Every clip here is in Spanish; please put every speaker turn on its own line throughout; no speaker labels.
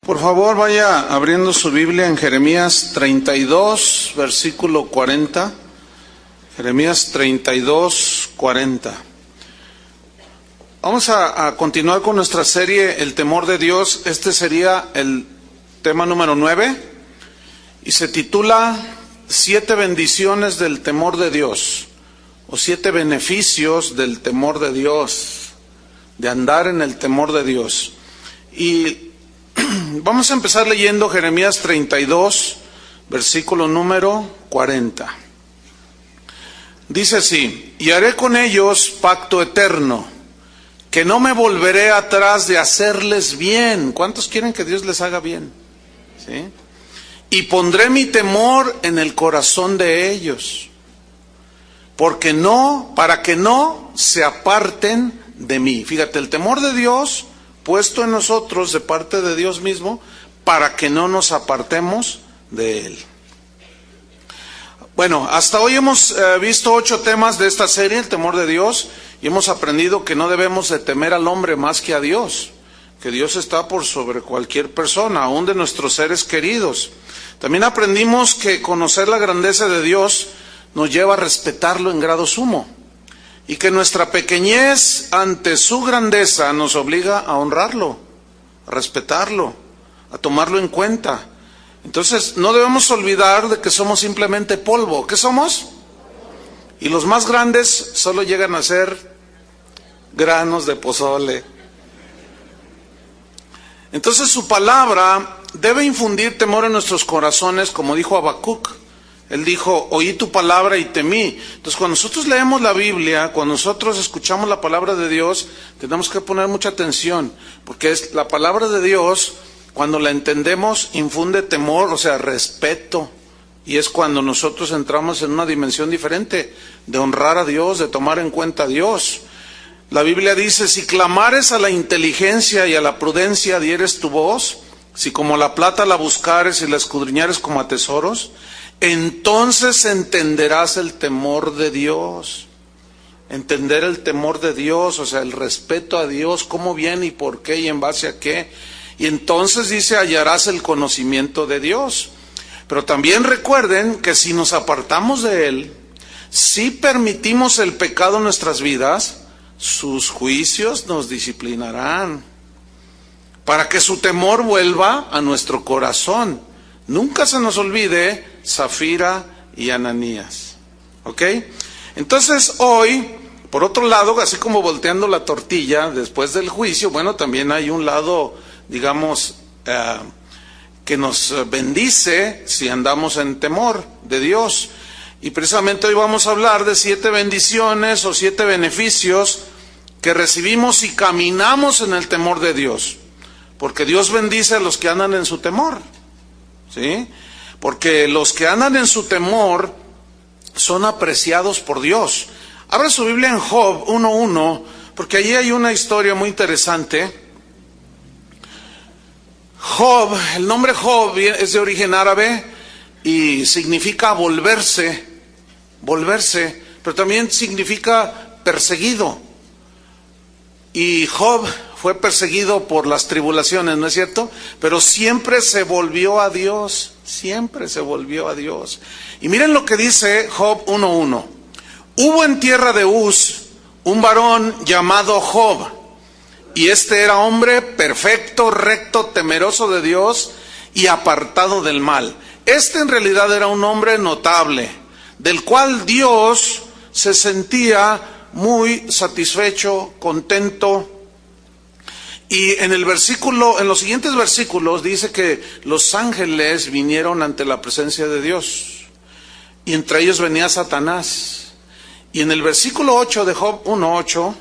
Por favor, vaya abriendo su Biblia en Jeremías 32, versículo 40. Jeremías 32, 40. Vamos a continuar con nuestra serie El temor de Dios. Este sería el tema número 9 y se titula 7 bendiciones del temor de Dios, o 7 beneficios del temor de Dios, de andar en el temor de Dios. Y vamos a empezar leyendo Jeremías 32, versículo número 40. Dice así: y haré con ellos pacto eterno, que no me volveré atrás de hacerles bien. ¿Cuántos quieren que Dios les haga bien? ¿Sí? Y pondré mi temor en el corazón de ellos, para que no se aparten de mí. Fíjate, el temor de Dios puesto en nosotros de parte de Dios mismo, para que no nos apartemos de Él. Bueno, hasta hoy hemos visto 8 temas de esta serie, el temor de Dios, y hemos aprendido que no debemos de temer al hombre más que a Dios, que Dios está por sobre cualquier persona, aún de nuestros seres queridos. También aprendimos que conocer la grandeza de Dios nos lleva a respetarlo en grado sumo, y que nuestra pequeñez ante su grandeza nos obliga a honrarlo, a respetarlo, a tomarlo en cuenta. Entonces no debemos olvidar de que somos simplemente polvo. ¿Qué somos? Y los más grandes solo llegan a ser granos de pozole. Entonces su palabra debe infundir temor en nuestros corazones, como dijo Habacuc. Él dijo: oí tu palabra y temí. Entonces cuando nosotros leemos la Biblia, cuando nosotros escuchamos la palabra de Dios, tenemos que poner mucha atención, porque es la palabra de Dios, cuando la entendemos, infunde temor, o sea, respeto. Y es cuando nosotros entramos en una dimensión diferente, de honrar a Dios, de tomar en cuenta a Dios. La Biblia dice: si clamares a la inteligencia y a la prudencia dieres tu voz, si como la plata la buscares y la escudriñares como a tesoros, entonces entenderás el temor de Dios. Entender el temor de Dios, o sea, el respeto a Dios, cómo viene y por qué y en base a qué. Y entonces dice: hallarás el conocimiento de Dios. Pero también recuerden que si nos apartamos de Él, si permitimos el pecado en nuestras vidas, sus juicios nos disciplinarán, para que su temor vuelva a nuestro corazón. Nunca se nos olvide Zafira y Ananías. ¿Ok? Entonces hoy, por otro lado, así como volteando la tortilla después del juicio, bueno, también hay un lado, digamos, que nos bendice si andamos en temor de Dios. Y precisamente hoy vamos a hablar de 7 bendiciones o 7 beneficios que recibimos si caminamos en el temor de Dios. Porque Dios bendice a los que andan en su temor. ¿Sí? Porque los que andan en su temor son apreciados por Dios. Abra su Biblia en Job 1:1, porque allí hay una historia muy interesante. Job, el nombre Job es de origen árabe y significa volverse, pero también significa perseguido. Y Job fue perseguido por las tribulaciones, ¿no es cierto? Pero siempre se volvió a Dios, siempre se volvió a Dios. Y miren lo que dice Job 1:1. Hubo en tierra de Uz un varón llamado Job, y este era hombre perfecto, recto, temeroso de Dios y apartado del mal. Este en realidad era un hombre notable, del cual Dios se sentía muy satisfecho, contento. Y en los siguientes versículos dice que los ángeles vinieron ante la presencia de Dios, y entre ellos venía Satanás. Y en el versículo 8 de Job 1:8,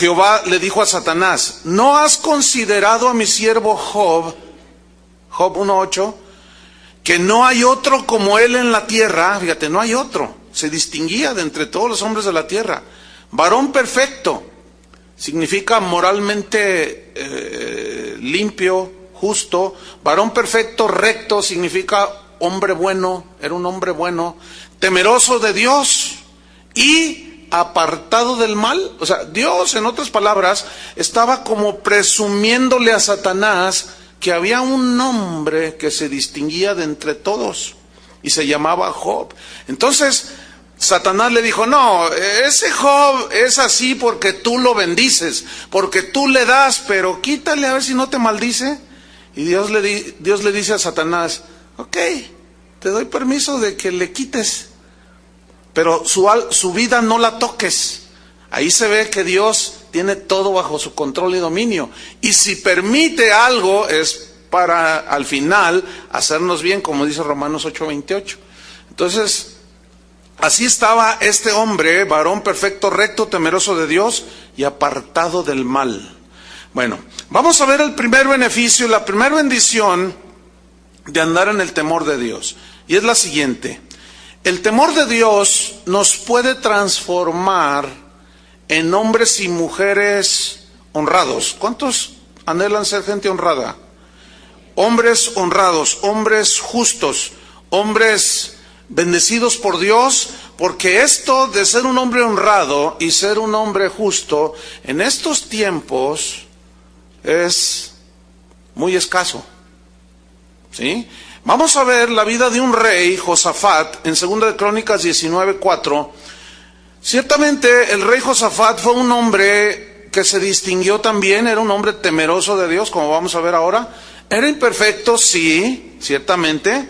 Jehová le dijo a Satanás: ¿no has considerado a mi siervo Job? Job 1:8, que no hay otro como él en la tierra. Fíjate, no hay otro. Se distinguía de entre todos los hombres de la tierra. Varón perfecto significa moralmente limpio, justo. Varón perfecto, recto, significa hombre bueno, era un hombre bueno, temeroso de Dios y apartado del mal. O sea, Dios, en otras palabras, estaba como presumiéndole a Satanás que había un hombre que se distinguía de entre todos y se llamaba Job. Entonces Satanás le dijo: no, ese Job es así porque tú lo bendices, porque tú le das, pero quítale a ver si no te maldice. Y Dios le dice a Satanás: ok, te doy permiso de que le quites, pero su vida no la toques. Ahí se ve que Dios tiene todo bajo su control y dominio. Y si permite algo es para al final hacernos bien, como dice Romanos 8:28. Entonces, así estaba este hombre, varón perfecto, recto, temeroso de Dios y apartado del mal. Bueno, vamos a ver el primer beneficio, la primera bendición de andar en el temor de Dios. Y es la siguiente: el temor de Dios nos puede transformar en hombres y mujeres honrados. ¿Cuántos anhelan ser gente honrada? Hombres honrados, hombres justos, hombres bendecidos por Dios, porque esto de ser un hombre honrado y ser un hombre justo en estos tiempos es muy escaso. ¿Sí? Vamos a ver la vida de un rey, Josafat, en 2 de Crónicas 19:4. Ciertamente el rey Josafat fue un hombre que se distinguió también, era un hombre temeroso de Dios, como vamos a ver ahora. Era imperfecto, sí, ciertamente.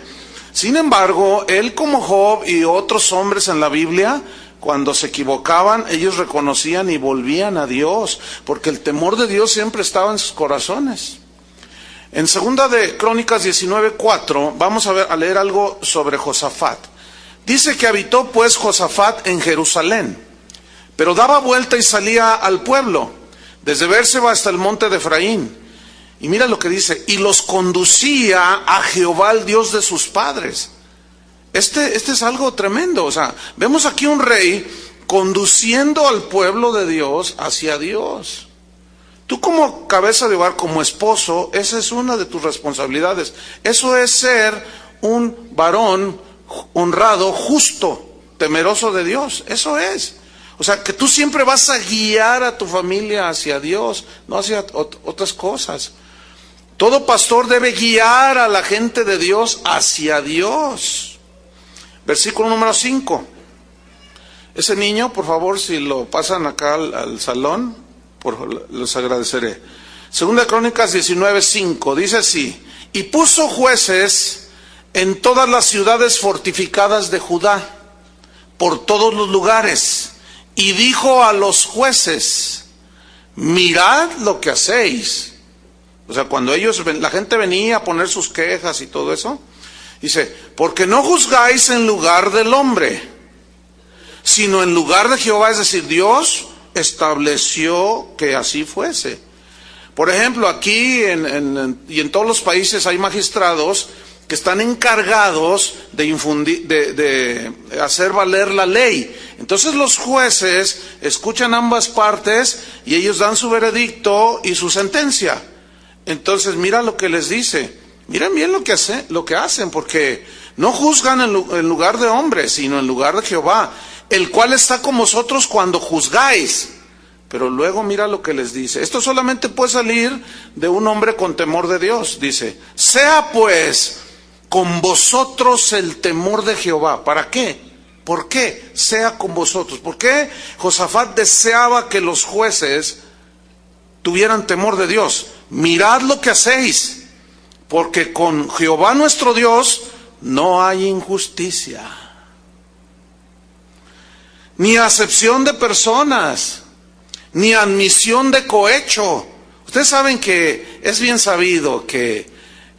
Sin embargo, él, como Job y otros hombres en la Biblia, cuando se equivocaban, ellos reconocían y volvían a Dios, porque el temor de Dios siempre estaba en sus corazones. En 2 de Crónicas 19:4 vamos a leer algo sobre Josafat. Dice que habitó pues Josafat en Jerusalén, pero daba vuelta y salía al pueblo, desde Bérseba hasta el monte de Efraín. Y mira lo que dice: y los conducía a Jehová, el Dios de sus padres. Este es algo tremendo. O sea, vemos aquí un rey conduciendo al pueblo de Dios hacia Dios. Tú, como cabeza de hogar, como esposo, esa es una de tus responsabilidades. Eso es ser un varón honrado, justo, temeroso de Dios. Eso es. O sea, que tú siempre vas a guiar a tu familia hacia Dios, no hacia otras cosas. Todo pastor debe guiar a la gente de Dios hacia Dios. Versículo número 5. Ese niño, por favor, si lo pasan acá al salón, les agradeceré. 2 Crónicas 19:5 dice así: y puso jueces en todas las ciudades fortificadas de Judá, por todos los lugares, y dijo a los jueces: mirad lo que hacéis. O sea, cuando la gente venía a poner sus quejas y todo eso, dice: porque no juzgáis en lugar del hombre, sino en lugar de Jehová. Es decir, Dios estableció que así fuese. Por ejemplo, aquí y en todos los países hay magistrados que están encargados de hacer valer la ley. Entonces los jueces escuchan ambas partes y ellos dan su veredicto y su sentencia. Entonces mira lo que les dice: miren bien lo que hacen, porque no juzgan en lugar de hombres, sino en lugar de Jehová, el cual está con vosotros cuando juzgáis. Pero luego mira lo que les dice. Esto solamente puede salir de un hombre con temor de Dios. Dice: sea pues con vosotros el temor de Jehová. ¿Para qué? ¿Por qué sea con vosotros? ¿Por qué Josafat deseaba que los jueces tuvieran temor de Dios? Mirad lo que hacéis, porque con Jehová nuestro Dios no hay injusticia, ni acepción de personas, ni admisión de cohecho. Ustedes saben que es bien sabido que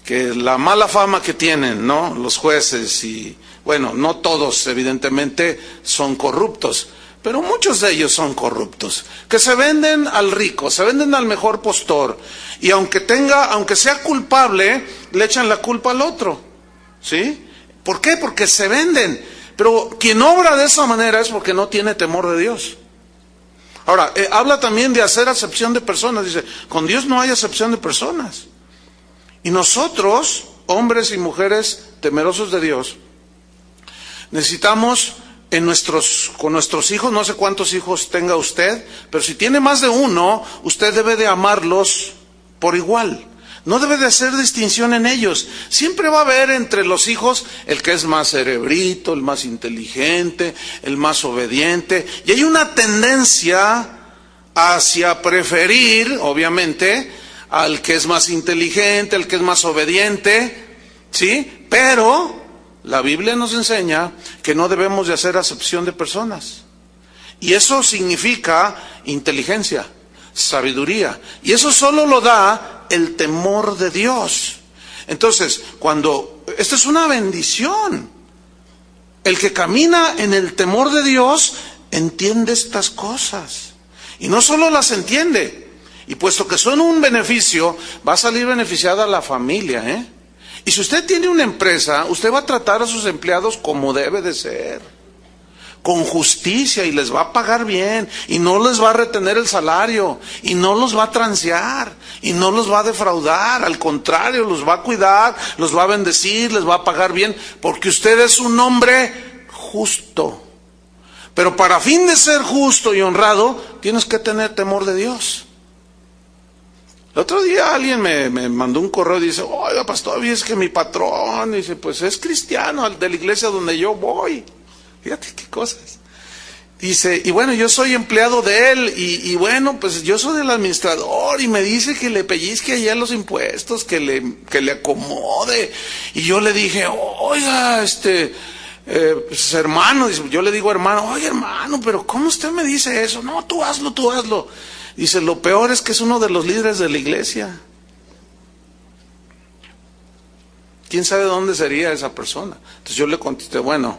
la mala fama que tienen, ¿no?, los jueces, y bueno, no todos evidentemente son corruptos, pero muchos de ellos son corruptos, que se venden al rico, se venden al mejor postor, y aunque sea culpable, le echan la culpa al otro, ¿sí? ¿Por qué? Porque se venden. Pero quien obra de esa manera es porque no tiene temor de Dios. Ahora, habla también de hacer acepción de personas. Dice: con Dios no hay acepción de personas. Y nosotros, hombres y mujeres temerosos de Dios, necesitamos con nuestros hijos, no sé cuántos hijos tenga usted, pero si tiene más de uno, usted debe de amarlos por igual. No debe de hacer distinción en ellos. Siempre va a haber entre los hijos el que es más cerebrito, el más inteligente, el más obediente. Y hay una tendencia hacia preferir, obviamente, al que es más inteligente, al que es más obediente, ¿sí? Pero la Biblia nos enseña que no debemos de hacer acepción de personas. Y eso significa inteligencia, sabiduría. Y eso solo lo da el temor de Dios. Entonces, esta es una bendición. El que camina en el temor de Dios entiende estas cosas. Y no solo las entiende. Y puesto que son un beneficio, va a salir beneficiada la familia, ¿eh? Y si usted tiene una empresa, usted va a tratar a sus empleados como debe de ser, con justicia, y les va a pagar bien, y no les va a retener el salario, y no los va a transear, y no los va a defraudar, al contrario, los va a cuidar, los va a bendecir, les va a pagar bien, porque usted es un hombre justo. Pero para fin de ser justo y honrado, tienes que tener temor de Dios. El otro día alguien me mandó un correo y dice, oiga pastor, es que mi patrón, dice, pues es cristiano, de la iglesia donde yo voy. Fíjate qué cosas. Dice, y bueno, yo soy empleado de él, y bueno, pues yo soy el administrador, y me dice que le pellizque allá los impuestos, que le acomode. Y yo le dije, oiga, pues hermano, dice, yo le digo hermano, oye hermano, pero ¿cómo usted me dice eso? No, tú hazlo, tú hazlo. Dice, lo peor es que es uno de los líderes de la iglesia. ¿Quién sabe dónde sería esa persona? Entonces yo le contesté, bueno,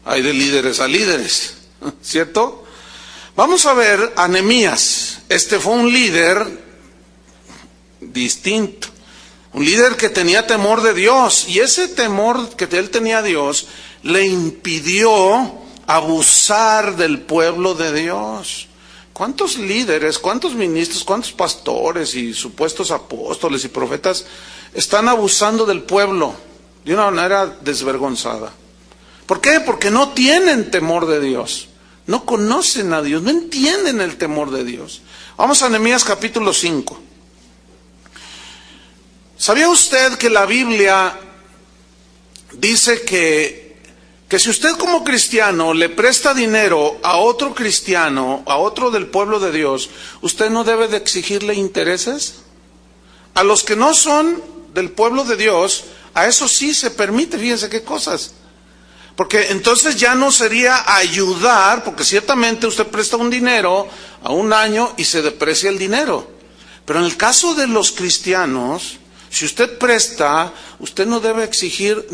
hay de líderes a líderes, ¿cierto? Vamos a ver a Nehemías. Este fue un líder distinto, un líder que tenía temor de Dios, y ese temor que él tenía a Dios le impidió abusar del pueblo de Dios. ¿Cuántos líderes, cuántos ministros, cuántos pastores y supuestos apóstoles y profetas están abusando del pueblo de una manera desvergonzada? ¿Por qué? Porque no tienen temor de Dios, no conocen a Dios, no entienden el temor de Dios. Vamos a Nehemías capítulo 5. ¿Sabía usted que la Biblia dice que si usted como cristiano le presta dinero a otro cristiano, a otro del pueblo de Dios, usted no debe de exigirle intereses? A los que no son del pueblo de Dios, a eso sí se permite, fíjense qué cosas. Porque entonces ya no sería ayudar, porque ciertamente usted presta un dinero a un año y se deprecia el dinero. Pero en el caso de los cristianos, si usted presta, usted no debe exigir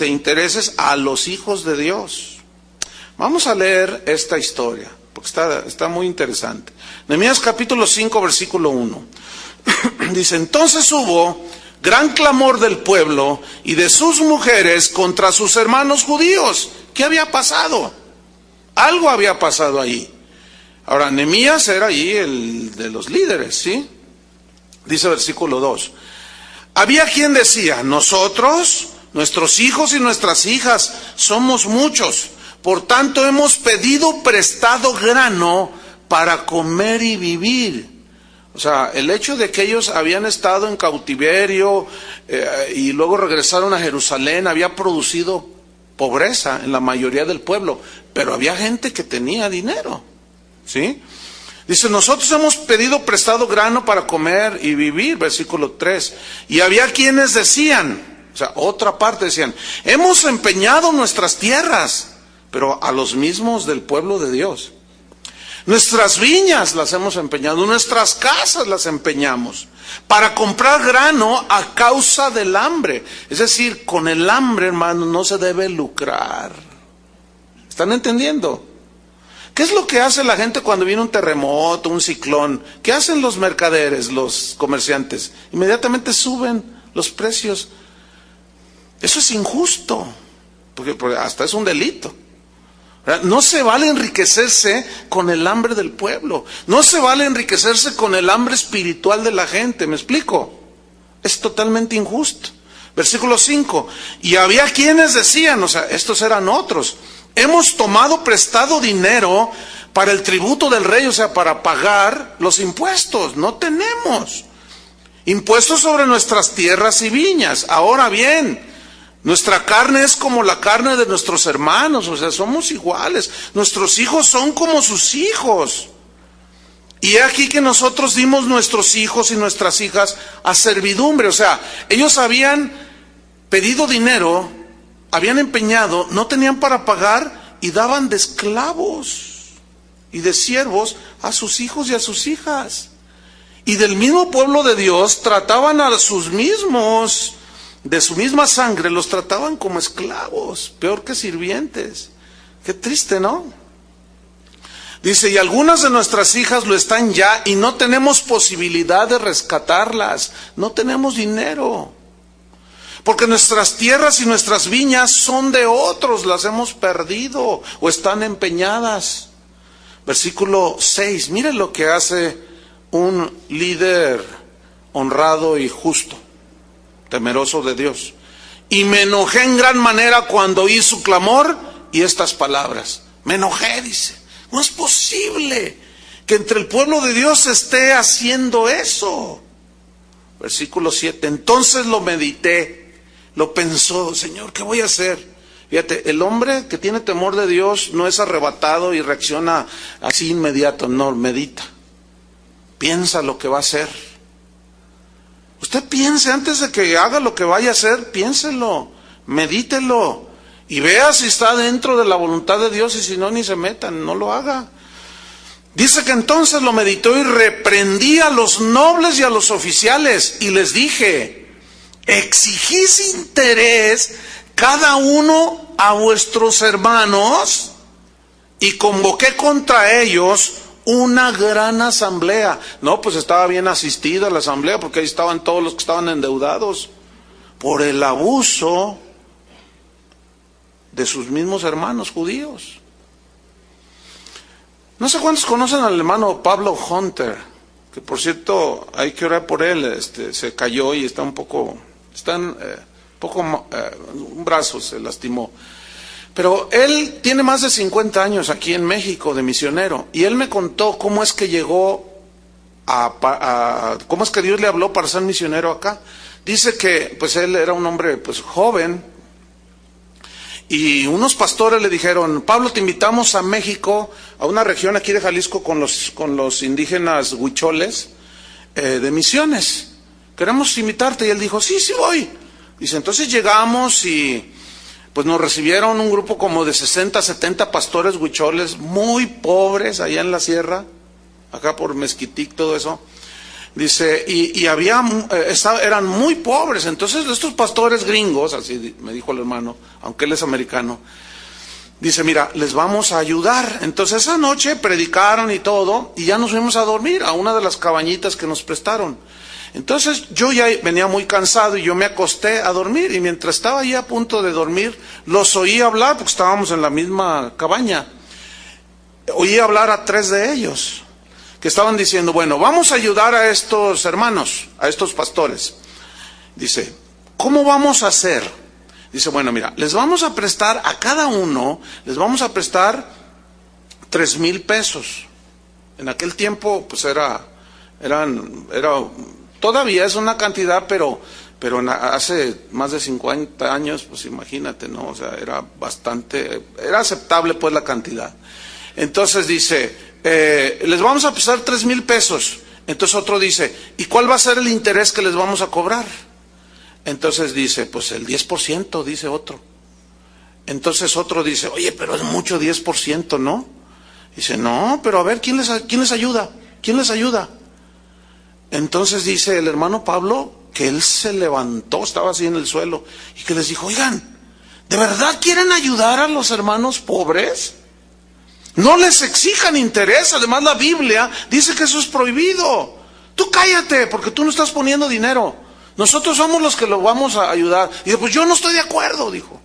intereses a los hijos de Dios. Vamos a leer esta historia, porque está muy interesante. Nehemías capítulo 5, versículo 1. Dice, entonces hubo gran clamor del pueblo y de sus mujeres contra sus hermanos judíos. ¿Qué había pasado? Algo había pasado ahí. Ahora, Nehemías era ahí el de los líderes, ¿sí? Dice versículo 2. Había quien decía, nosotros, nuestros hijos y nuestras hijas, somos muchos, por tanto hemos pedido prestado grano para comer y vivir. O sea, el hecho de que ellos habían estado en cautiverio y luego regresaron a Jerusalén había producido pobreza en la mayoría del pueblo, pero había gente que tenía dinero, ¿sí? Dice, nosotros hemos pedido prestado grano para comer y vivir, versículo 3. Y había quienes decían, o sea, otra parte decían, hemos empeñado nuestras tierras, pero a los mismos del pueblo de Dios. Nuestras viñas las hemos empeñado, nuestras casas las empeñamos, para comprar grano a causa del hambre. Es decir, con el hambre, hermano, no se debe lucrar. ¿Están entendiendo? ¿Qué es lo que hace la gente cuando viene un terremoto, un ciclón? ¿Qué hacen los mercaderes, los comerciantes? Inmediatamente suben los precios. Eso es injusto, porque hasta es un delito. No se vale enriquecerse con el hambre del pueblo. No se vale enriquecerse con el hambre espiritual de la gente. ¿Me explico? Es totalmente injusto. Versículo 5. Y había quienes decían, o sea, estos eran otros, hemos tomado prestado dinero para el tributo del rey, o sea, para pagar los impuestos. No tenemos impuestos sobre nuestras tierras y viñas. Ahora bien, nuestra carne es como la carne de nuestros hermanos, o sea, somos iguales. Nuestros hijos son como sus hijos. Y aquí que nosotros dimos nuestros hijos y nuestras hijas a servidumbre, o sea, ellos habían pedido dinero, habían empeñado, no tenían para pagar y daban de esclavos y de siervos a sus hijos y a sus hijas. Y del mismo pueblo de Dios trataban a sus mismos, de su misma sangre, los trataban como esclavos, peor que sirvientes. Qué triste, ¿no? Dice, y algunas de nuestras hijas lo están ya y no tenemos posibilidad de rescatarlas, no tenemos dinero. Porque nuestras tierras y nuestras viñas son de otros, las hemos perdido o están empeñadas. Versículo 6, miren lo que hace un líder honrado y justo, temeroso de Dios. Y me enojé en gran manera cuando oí su clamor y estas palabras. Me enojé, dice. No es posible que entre el pueblo de Dios se esté haciendo eso. Versículo 7, entonces lo medité, lo pensó, Señor, ¿qué voy a hacer? Fíjate, el hombre que tiene temor de Dios no es arrebatado y reacciona así inmediato, no, medita. Piensa lo que va a hacer. Usted piense antes de que haga lo que vaya a hacer, piénselo, medítelo y vea si está dentro de la voluntad de Dios y si no, ni se metan, no lo haga. Dice que entonces lo meditó y reprendí a los nobles y a los oficiales y les dije, exigís interés cada uno a vuestros hermanos, y convoqué contra ellos una gran asamblea. No, pues estaba bien asistida la asamblea porque ahí estaban todos los que estaban endeudados por el abuso de sus mismos hermanos judíos. No sé cuántos conocen al hermano Pablo Hunter, que por cierto hay que orar por él, se cayó y está un brazo se lastimó. Pero él tiene más de 50 años aquí en México de misionero, y él me contó cómo es que llegó cómo es que Dios le habló para ser misionero acá. Dice que pues él era un hombre pues joven, y unos pastores le dijeron, Pablo, te invitamos a México, a una región aquí de Jalisco con los indígenas huicholes de misiones. Queremos invitarte. Y él dijo, sí voy. Dice, entonces llegamos y pues nos recibieron un grupo como de 60, 70 pastores huicholes, muy pobres allá en la sierra, acá por Mezquitic, todo eso. Dice, y eran muy pobres. Entonces estos pastores gringos, así me dijo el hermano, aunque él es americano, dice, mira, les vamos a ayudar. Entonces esa noche predicaron y todo, y ya nos fuimos a dormir a una de las cabañitas que nos prestaron. Entonces yo ya venía muy cansado y yo me acosté a dormir, y mientras estaba ahí a punto de dormir, los oí hablar, porque estábamos en la misma cabaña. Oí hablar a 3 de ellos, que estaban diciendo, bueno, vamos a ayudar a estos hermanos, a estos pastores. Dice, ¿cómo vamos a hacer? Dice, bueno, mira, les vamos a prestar a cada uno, les vamos a prestar 3,000 pesos. En aquel tiempo, pues todavía es una cantidad, pero hace más de 50 años, pues imagínate, ¿no? O sea, era aceptable pues la cantidad. Entonces dice, les vamos a prestar 3,000 pesos. Entonces otro dice, ¿y cuál va a ser el interés que les vamos a cobrar? Entonces dice, pues el 10%, dice otro. Entonces otro dice, oye, pero es mucho 10%, ¿no? Dice, no, pero a ver, ¿quién les ayuda? ¿Quién les ayuda? Entonces dice el hermano Pablo que él se levantó, estaba así en el suelo, y que les dijo, oigan, ¿de verdad quieren ayudar a los hermanos pobres? No les exijan interés, además la Biblia dice que eso es prohibido. Tú cállate, porque tú no estás poniendo dinero. Nosotros somos los que lo vamos a ayudar. Y dice, pues yo no estoy de acuerdo, dijo.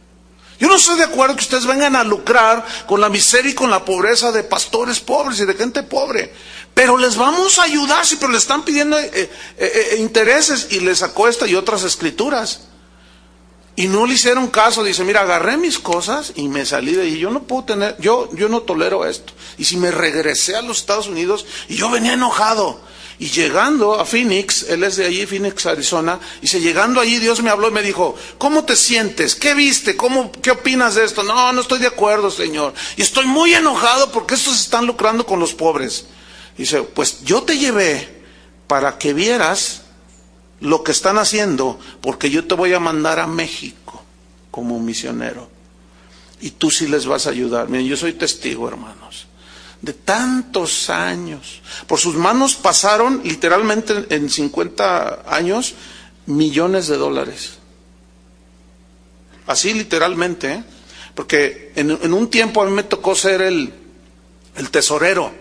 Yo no estoy de acuerdo que ustedes vengan a lucrar con la miseria y con la pobreza de pastores pobres y de gente pobre. Pero les vamos a ayudar, sí, pero le están pidiendo intereses. Y les sacó esta y otras escrituras. Y no le hicieron caso. Dice, mira, agarré mis cosas y me salí de ahí. Yo no puedo tener, yo no tolero esto. Y si me regresé a los Estados Unidos, y yo venía enojado. Y llegando a Phoenix, él es de allí, Phoenix, Arizona, dice, llegando allí Dios me habló y me dijo, ¿cómo te sientes? ¿Qué viste? ¿Qué opinas de esto? No estoy de acuerdo, Señor. Y estoy muy enojado porque estos están lucrando con los pobres. Dice, pues yo te llevé para que vieras lo que están haciendo, porque yo te voy a mandar a México como misionero. Y tú sí les vas a ayudar. Miren, yo soy testigo, hermanos, de tantos años. Por sus manos pasaron, literalmente en 50 años, millones de dólares. Así literalmente, ¿eh? Porque en un tiempo a mí me tocó ser el tesorero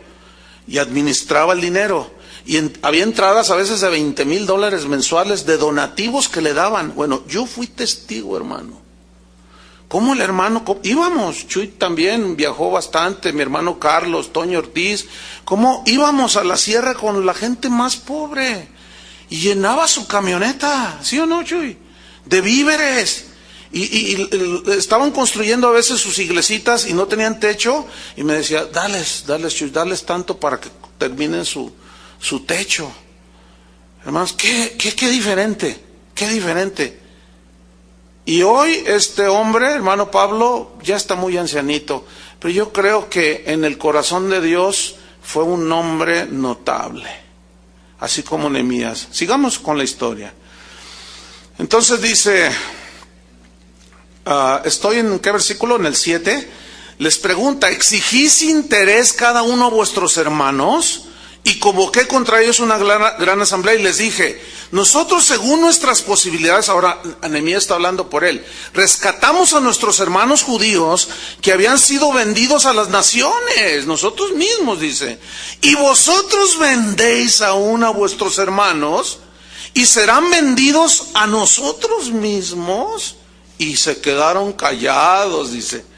y administraba el dinero. Y había entradas a veces de $20,000 mensuales de donativos que le daban. Bueno, yo fui testigo, hermano. ¿Cómo el hermano? Íbamos, Chuy también viajó bastante, mi hermano Carlos, Toño Ortiz. ¿Cómo íbamos a la sierra con la gente más pobre? Y llenaba su camioneta, ¿sí o no, Chuy? De víveres. Y estaban construyendo a veces sus iglesitas y no tenían techo. Y me decía, dales, Chuy, dales tanto para que terminen su techo. Hermanos, qué diferente, qué diferente. Y hoy este hombre, hermano Pablo, ya está muy ancianito, pero yo creo que en el corazón de Dios fue un hombre notable, así como Nehemías. Sigamos con la historia. Entonces dice, estoy en ¿qué versículo? En el 7. Les pregunta, ¿exigís interés cada uno a vuestros hermanos? Y convoqué contra ellos una gran asamblea y les dije, nosotros según nuestras posibilidades, ahora Nehemías está hablando por él, rescatamos a nuestros hermanos judíos que habían sido vendidos a las naciones, nosotros mismos, dice, y vosotros vendéis aún a vuestros hermanos y serán vendidos a nosotros mismos. Y se quedaron callados, dice.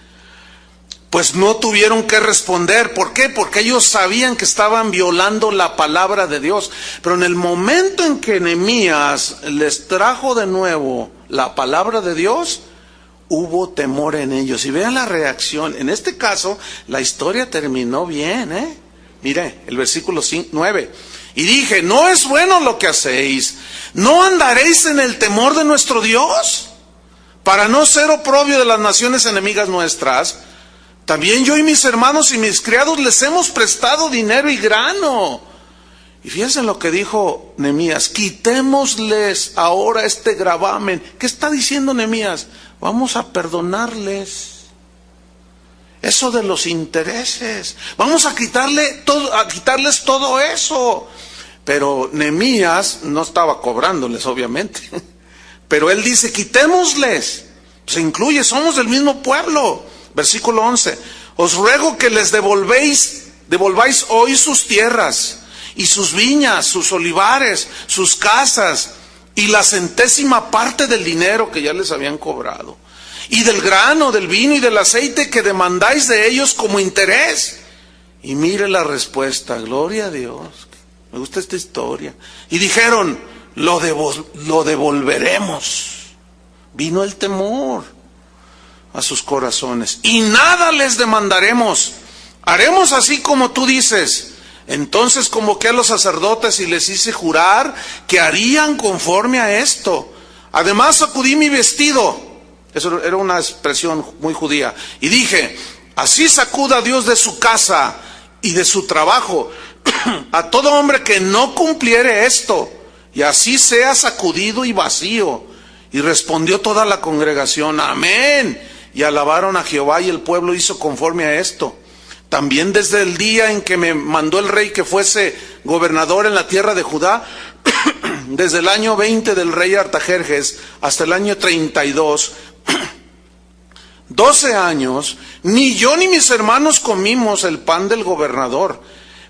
Pues no tuvieron que responder. ¿Por qué? Porque ellos sabían que estaban violando la palabra de Dios. Pero en el momento en que Nehemías les trajo de nuevo la palabra de Dios, hubo temor en ellos. Y vean la reacción. En este caso, la historia terminó bien, ¿eh? Mire, el versículo 9. Y dije, ¿no es bueno lo que hacéis? ¿No andaréis en el temor de nuestro Dios? Para no ser oprobio de las naciones enemigas nuestras. También yo y mis hermanos y mis criados les hemos prestado dinero y grano. Y fíjense lo que dijo Nehemías, quitémosles ahora este gravamen. ¿Qué está diciendo Nehemías? Vamos a perdonarles eso de los intereses. Vamos a quitarles todo eso. Pero Nehemías no estaba cobrándoles, obviamente. Pero él dice, quitémosles. Se incluye, somos del mismo pueblo. Versículo 11, os ruego que les devolváis hoy sus tierras, y sus viñas, sus olivares, sus casas, y la 100ª parte del dinero que ya les habían cobrado, y del grano, del vino y del aceite que demandáis de ellos como interés. Y mire la respuesta, gloria a Dios, me gusta esta historia. Y dijeron, lo devolveremos. Vino el temor a sus corazones, y nada les demandaremos, haremos así como tú dices. Entonces convoqué a los sacerdotes y les hice jurar que harían conforme a esto. Además sacudí mi vestido, eso era una expresión muy judía, y dije, así sacuda Dios de su casa y de su trabajo a todo hombre que no cumpliere esto, y así sea sacudido y vacío. Y respondió toda la congregación, amén. Y alabaron a Jehová, y el pueblo hizo conforme a esto. También desde el día en que me mandó el rey que fuese gobernador en la tierra de Judá, desde el año 20 del rey Artajerjes hasta el año 32, 12 años, ni yo ni mis hermanos comimos el pan del gobernador.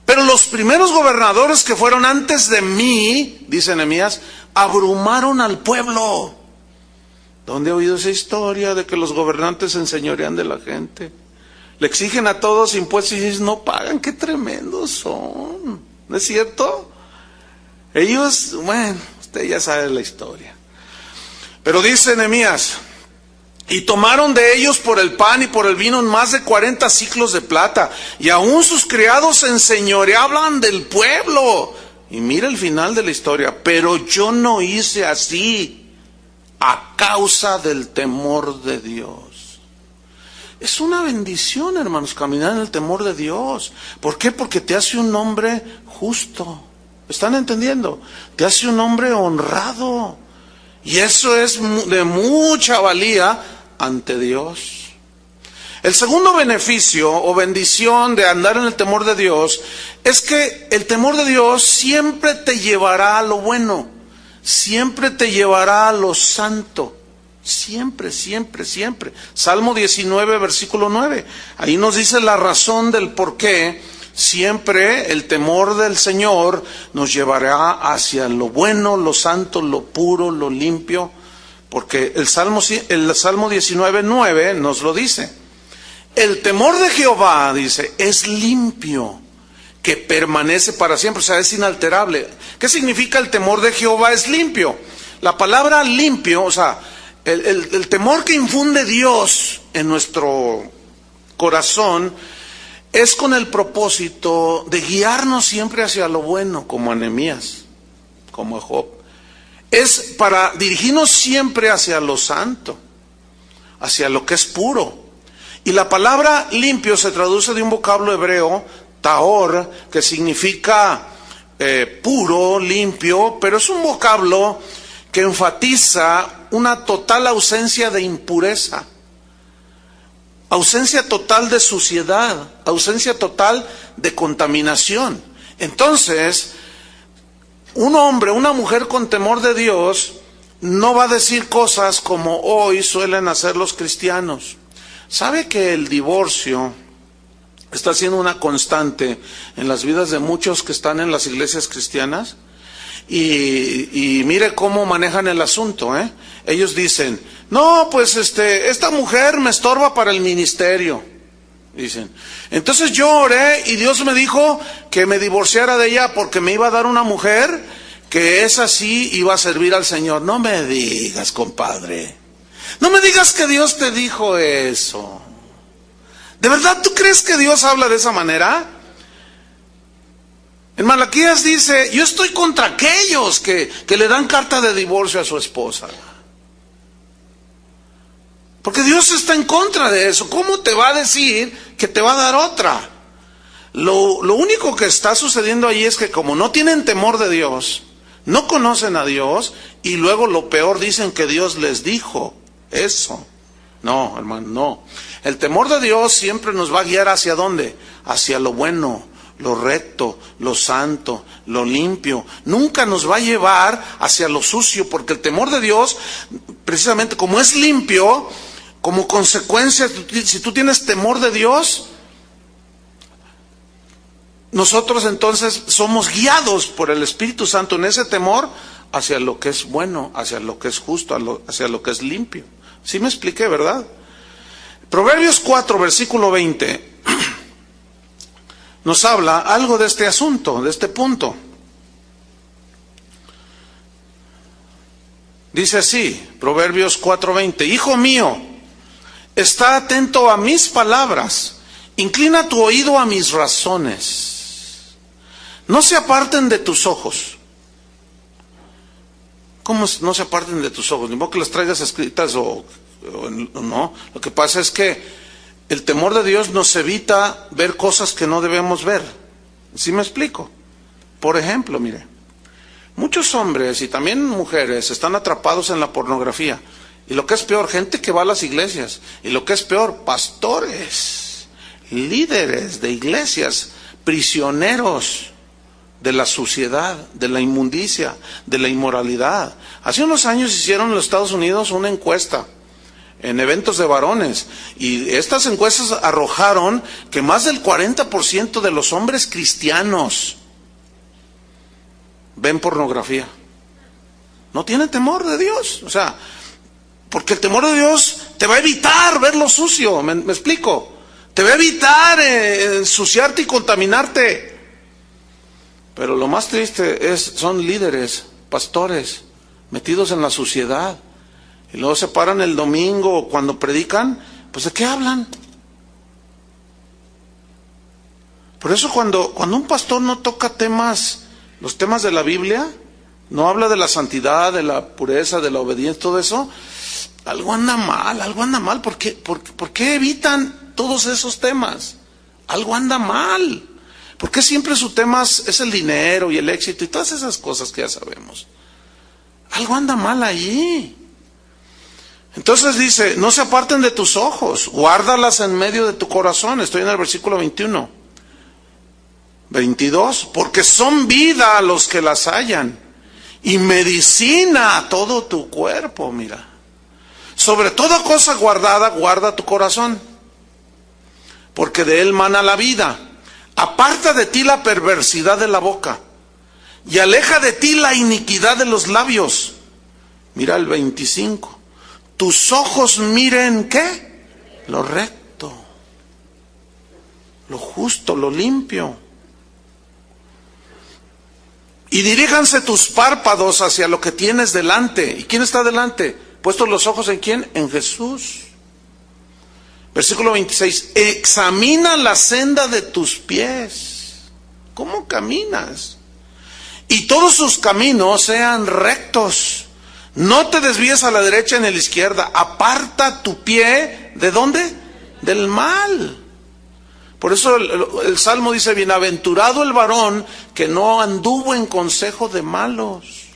Pero los primeros gobernadores que fueron antes de mí, dice Nehemías, abrumaron al pueblo. ¿Dónde ha oído esa historia de que los gobernantes se enseñorean de la gente? Le exigen a todos impuestos y ellos no pagan. ¡Qué tremendos son! ¿No es cierto? Ellos, bueno, usted ya sabe la historia. Pero dice Nehemías, Y tomaron de ellos por el pan y por el vino más de 40 siclos de plata. Y aún sus criados se enseñoreaban del pueblo. Y mira el final de la historia. Pero yo no hice así a causa del temor de Dios. Es una bendición, hermanos, caminar en el temor de Dios. ¿Por qué? Porque te hace un hombre justo. ¿Están entendiendo? Te hace un hombre honrado. Y eso es de mucha valía ante Dios. El segundo beneficio o bendición de andar en el temor de Dios es que el temor de Dios siempre te llevará a lo bueno, siempre te llevará a lo santo, siempre, siempre, siempre. Salmo 19, versículo 9, ahí nos dice la razón del por qué siempre el temor del Señor nos llevará hacia lo bueno, lo santo, lo puro, lo limpio. Porque el Salmo 19, 9 nos lo dice. El temor de Jehová, dice, es limpio, que permanece para siempre, o sea, es inalterable. ¿Qué significa el temor de Jehová es limpio? La palabra limpio, o sea, el temor que infunde Dios en nuestro corazón es con el propósito de guiarnos siempre hacia lo bueno, como a Nehemías, como a Job. Es para dirigirnos siempre hacia lo santo, hacia lo que es puro. Y la palabra limpio se traduce de un vocablo hebreo, tahor, que significa puro, limpio, pero es un vocablo que enfatiza una total ausencia de impureza, ausencia total de suciedad, ausencia total de contaminación. Entonces, un hombre, una mujer con temor de Dios no va a decir cosas como hoy suelen hacer los cristianos. ¿Sabe que el divorcio está siendo una constante en las vidas de muchos que están en las iglesias cristianas? Y mire cómo manejan el asunto, ¿eh? Ellos dicen, no, pues esta mujer me estorba para el ministerio. Dicen, entonces yo oré y Dios me dijo que me divorciara de ella porque me iba a dar una mujer que es así, iba a servir al Señor. No me digas, compadre, no me digas que Dios te dijo eso. ¿De verdad tú crees que Dios habla de esa manera? En Malaquías dice, yo estoy contra aquellos que le dan carta de divorcio a su esposa. Porque Dios está en contra de eso. ¿Cómo te va a decir que te va a dar otra? Lo único que está sucediendo ahí es que como no tienen temor de Dios, no conocen a Dios, y luego lo peor dicen que Dios les dijo eso. No, hermano, no. El temor de Dios siempre nos va a guiar ¿hacia dónde? Hacia lo bueno, lo recto, lo santo, lo limpio. Nunca nos va a llevar hacia lo sucio, porque el temor de Dios, precisamente como es limpio, como consecuencia, si tú tienes temor de Dios, nosotros entonces somos guiados por el Espíritu Santo en ese temor hacia lo que es bueno, hacia lo que es justo, hacia lo que es limpio. ¿Sí me expliqué, verdad? Proverbios 4, versículo 20, nos habla algo de este asunto, de este punto. Dice así, Proverbios 4:20, hijo mío, está atento a mis palabras, inclina tu oído a mis razones, no se aparten de tus ojos. ¿Cómo no se aparten de tus ojos? Ni modo que las traigas escritas o no. Lo que pasa es que el temor de Dios nos evita ver cosas que no debemos ver. ¿Sí me explico? Por ejemplo, mire, muchos hombres y también mujeres están atrapados en la pornografía. Y lo que es peor, gente que va a las iglesias. Y lo que es peor, pastores, líderes de iglesias, prisioneros de la suciedad, de la inmundicia, de la inmoralidad. Hace unos años hicieron en los Estados Unidos una encuesta en eventos de varones, y estas encuestas arrojaron que más del 40% de los hombres cristianos ven pornografía. No tienen temor de Dios, o sea, porque el temor de Dios te va a evitar ver lo sucio, ¿me explico? Te va a evitar ensuciarte y contaminarte. Pero lo más triste son líderes, pastores, metidos en la suciedad, Y luego se paran el domingo cuando predican, pues ¿de qué hablan? Por eso cuando un pastor no toca los temas de la Biblia, no habla de la santidad, de la pureza, de la obediencia, todo eso, algo anda mal. ¿Por qué evitan todos esos temas? Algo anda mal. ¿Por qué siempre su tema es el dinero y el éxito y todas esas cosas que ya sabemos? Algo anda mal allí. Entonces dice, no se aparten de tus ojos, guárdalas en medio de tu corazón. Estoy en el versículo 21. 22, porque son vida a los que las hallan y medicina a todo tu cuerpo, mira. Sobre toda cosa guardada, guarda tu corazón, porque de él mana la vida. Aparta de ti la perversidad de la boca y aleja de ti la iniquidad de los labios. Mira el 25. Tus ojos miren, ¿qué? Lo recto, lo justo, lo limpio. Y diríjanse tus párpados hacia lo que tienes delante. ¿Y quién está delante? Puestos los ojos en quién? En Jesús. Versículo 26. Examina la senda de tus pies. ¿Cómo caminas? Y todos sus caminos sean rectos. No te desvíes a la derecha ni a la izquierda. Aparta tu pie, ¿de dónde? Del mal. Por eso el Salmo dice, bienaventurado el varón que no anduvo en consejo de malos.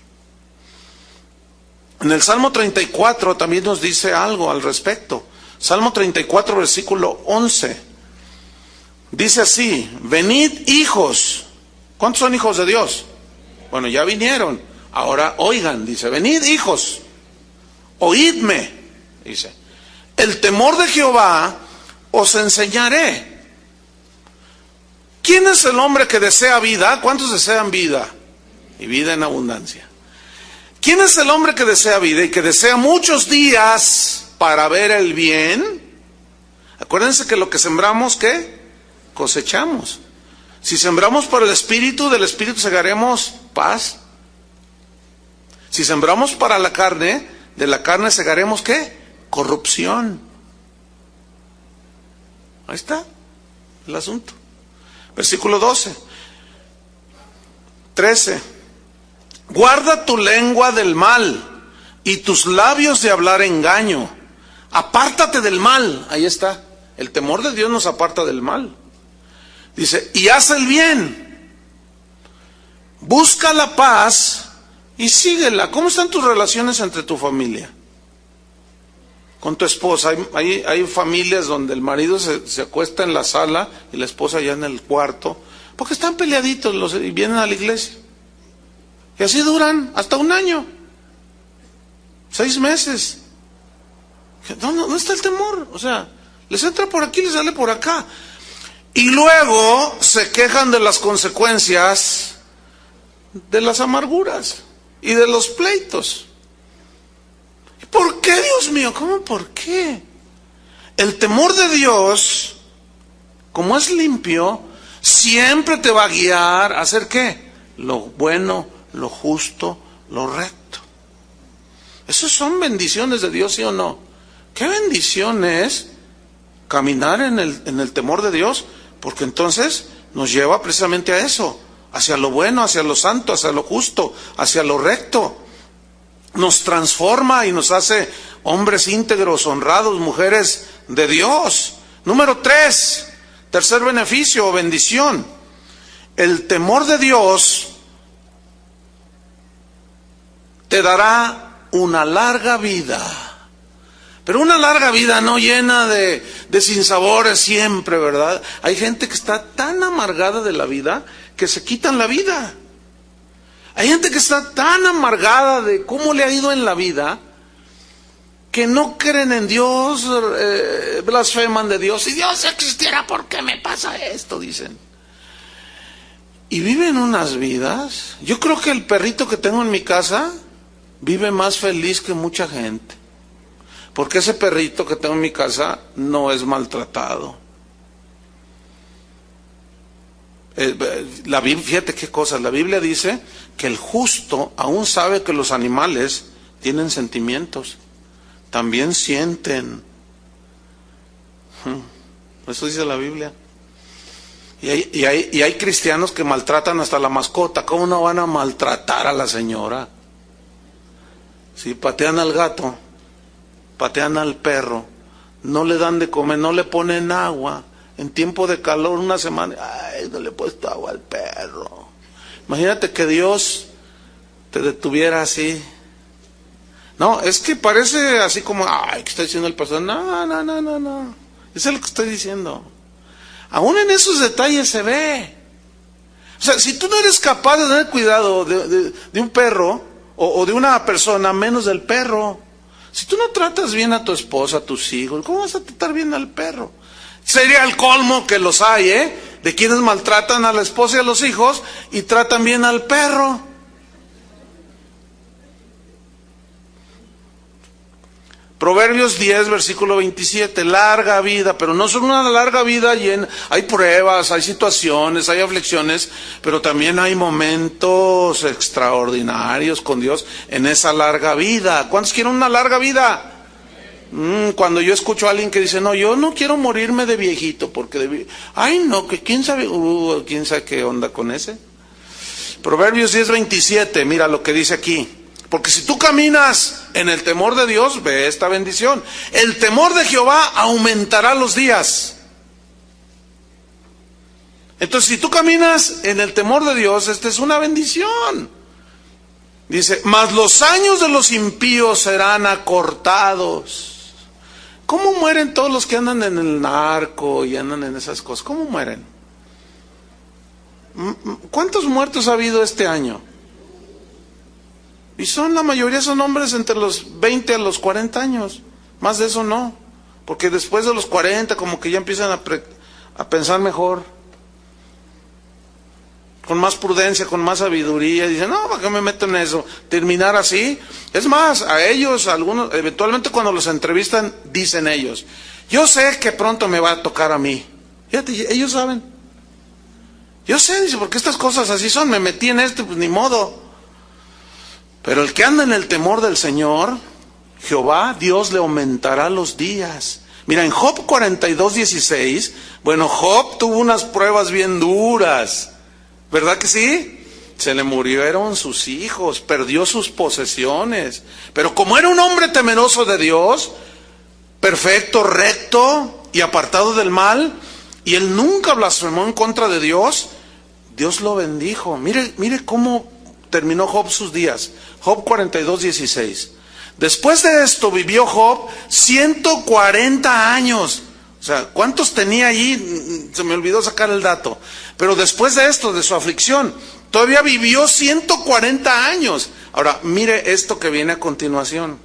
En el Salmo 34 también nos dice algo al respecto. Salmo 34, versículo 11. Dice así, venid hijos. ¿Cuántos son hijos de Dios? Bueno, ya vinieron. Ahora oigan, dice, venid hijos, oídme. Dice, el temor de Jehová os enseñaré. ¿Quién es el hombre que desea vida? ¿Cuántos desean vida? Y vida en abundancia. ¿Quién es el hombre que desea vida y que desea muchos días para ver el bien? Acuérdense que lo que sembramos, ¿qué? Cosechamos. Si sembramos para el Espíritu, del Espíritu segaremos paz. Si sembramos para la carne, de la carne segaremos, ¿qué? Corrupción. Ahí está el asunto. Versículo 12. 13. Guarda tu lengua del mal y tus labios de hablar engaño. Apártate del mal. Ahí está. El temor de Dios nos aparta del mal. Dice, y haz el bien. Busca la paz y síguela. ¿Cómo están tus relaciones entre tu familia? Con tu esposa. Hay familias donde el marido se acuesta en la sala y la esposa ya en el cuarto, porque están peleaditos y vienen a la iglesia. Y así duran hasta un año, 6 meses. ¿Dónde está el temor? O sea, les entra por aquí, les sale por acá. Y luego se quejan de las consecuencias de las amarguras y de los pleitos. ¿Por qué, Dios mío? ¿Cómo por qué? El temor de Dios, como es limpio, siempre te va a guiar a hacer ¿qué? Lo bueno, lo justo, lo recto. Esas son bendiciones de Dios, ¿sí o no? ¿Qué bendición es caminar en el temor de Dios? Porque entonces nos lleva precisamente a eso, hacia lo bueno, hacia lo santo, hacia lo justo, hacia lo recto. Nos transforma y nos hace hombres íntegros, honrados, mujeres de Dios. Número 3, tercer beneficio o bendición. El temor de Dios te dará una larga vida. Pero una larga vida no llena de sinsabores siempre, ¿verdad? Hay gente que está tan amargada de la vida que se quitan la vida. Hay gente que está tan amargada de cómo le ha ido en la vida que no creen en Dios, blasfeman de Dios. Si Dios existiera, ¿por qué me pasa esto? Dicen. Y viven unas vidas. Yo creo que el perrito que tengo en mi casa vive más feliz que mucha gente. Porque ese perrito que tengo en mi casa no es maltratado. Fíjate qué cosa, la Biblia dice que el justo aún sabe que los animales tienen sentimientos. también sienten. Eso dice la Biblia. Y hay cristianos que maltratan hasta la mascota. ¿Cómo no van a maltratar a la señora? Si patean al gato, patean al perro, no le dan de comer, no le ponen agua. En tiempo de calor, una semana, ay, no le he puesto agua al perro. Imagínate que Dios te detuviera así. No, es que parece así como, ay, ¿qué está diciendo el pastor? No. Eso es lo que estoy diciendo. Aún en esos detalles se ve. O sea, si tú no eres capaz de tener cuidado de un perro o de una persona, menos del perro. Si tú no tratas bien a tu esposa, a tus hijos, ¿cómo vas a tratar bien al perro? Sería el colmo que los hay, de quienes maltratan a la esposa y a los hijos y tratan bien al perro. Proverbios 10, versículo 27, larga vida, pero no solo una larga vida llena, hay pruebas, hay situaciones, hay aflicciones, pero también hay momentos extraordinarios con Dios en esa larga vida. ¿Cuántos quieren una larga vida? Cuando yo escucho a alguien que dice, no, yo no quiero morirme de viejito, porque ay no, que quién sabe qué onda con ese. Proverbios 10, 27, mira lo que dice aquí. Porque si tú caminas en el temor de Dios, ve esta bendición. El temor de Jehová aumentará los días. Entonces, si tú caminas en el temor de Dios, esta es una bendición. Dice, mas los años de los impíos serán acortados. ¿Cómo mueren todos los que andan en el narco y andan en esas cosas? ¿Cómo mueren? ¿Cuántos muertos ha habido este año? Y la mayoría son hombres entre los 20 a los 40 años. Más de eso no. Porque después de los 40 como que ya empiezan a pensar mejor. Con más prudencia, con más sabiduría. Dicen, no, ¿para qué me meto en eso? Terminar así. Es más, a ellos, algunos, eventualmente cuando los entrevistan, dicen ellos, yo sé que pronto me va a tocar a mí. Fíjate, ellos saben. Yo sé, dice, porque estas cosas así son. Me metí en esto, pues ni modo. Pero el que anda en el temor del Señor, Jehová, Dios le aumentará los días. Mira, en Job 42:16, bueno, Job tuvo unas pruebas bien duras, ¿verdad que sí? Se le murieron sus hijos, perdió sus posesiones, pero como era un hombre temeroso de Dios, perfecto, recto y apartado del mal, y él nunca blasfemó en contra de Dios, Dios lo bendijo. Mire cómo terminó Job sus días. Job 42:16. Después de esto vivió Job 140 años. O sea, ¿cuántos tenía allí? Se me olvidó sacar el dato. Pero después de esto, de su aflicción, todavía vivió 140 años. Ahora, mire esto que viene a continuación.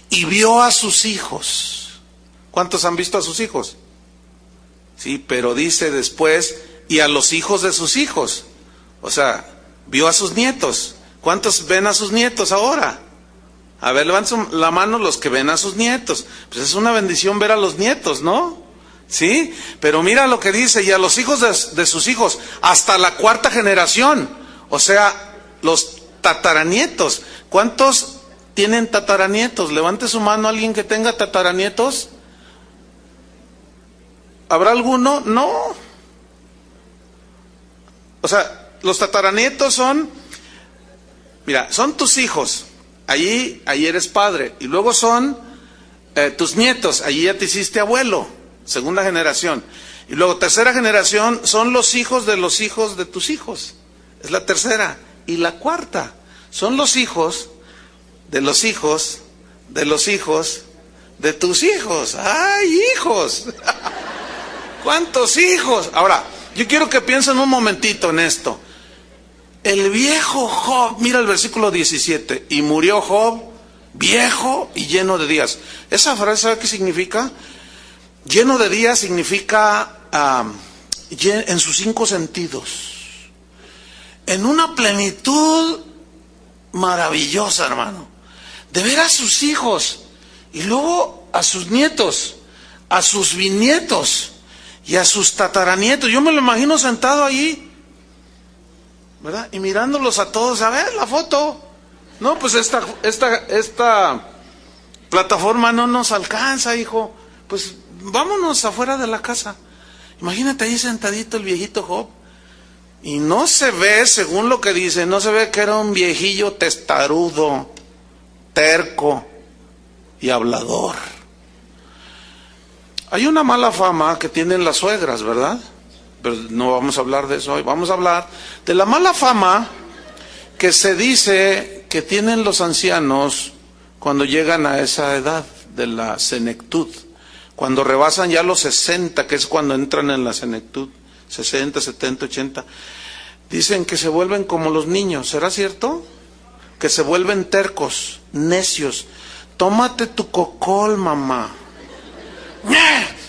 Y vio a sus hijos. ¿Cuántos han visto a sus hijos? Sí, pero dice después, y a los hijos de sus hijos. O sea, vio a sus nietos. ¿Cuántos ven a sus nietos ahora? A ver, levanten la mano los que ven a sus nietos. Pues es una bendición ver a los nietos, ¿no? ¿Sí? Pero mira lo que dice, y a los hijos de sus hijos, hasta la 4ª generación. O sea, los tataranietos. ¿Cuántos tienen tataranietos? Levante su mano alguien que tenga tataranietos. ¿Habrá alguno? No. O sea, los tataranietos son, mira, son tus hijos, allí eres padre, y luego son tus nietos, allí ya te hiciste abuelo, 2ª generación, y luego 3ª generación son los hijos de tus hijos, es la 3ª, y la 4ª son los hijos de los hijos de los hijos de tus hijos. ¡Ay, hijos! ¿Cuántos hijos? Ahora, yo quiero que piensen un momentito en esto. El viejo Job, mira el versículo 17, y murió Job viejo y lleno de días. Esa frase, ¿sabe qué significa? Lleno de días significa en sus 5 sentidos, en una plenitud maravillosa, hermano, de ver a sus hijos y luego a sus nietos, a sus bisnietos y a sus tataranietos. Yo me lo imagino sentado ahí, ¿verdad? Y mirándolos a todos, a ver la foto. No, pues esta plataforma no nos alcanza, hijo. Pues vámonos afuera de la casa. Imagínate ahí sentadito el viejito Job. Y no se ve, según lo que dice, no se ve que era un viejillo testarudo, terco y hablador. Hay una mala fama que tienen las suegras, ¿verdad? Pero no vamos a hablar de eso hoy. Vamos a hablar de la mala fama que se dice que tienen los ancianos cuando llegan a esa edad de la senectud. Cuando rebasan ya los 60, que es cuando entran en la senectud, 60, 70, 80, dicen que se vuelven como los niños. ¿Será cierto? Que se vuelven tercos, necios. Tómate tu cocol, mamá.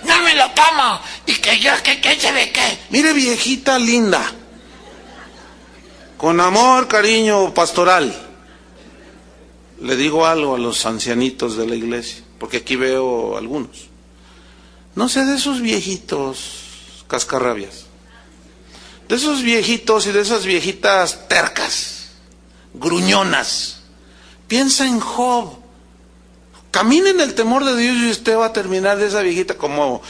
No me lo tomo. ¿Y que yo qué se ve qué?
Mire, viejita linda. Con amor, cariño pastoral. Le digo algo a los ancianitos de la iglesia, porque aquí veo algunos. No sé de esos viejitos cascarrabias. De esos viejitos y de esas viejitas tercas, gruñonas. Piensa en Job. Camine en el temor de Dios y usted va a terminar de esa viejita, como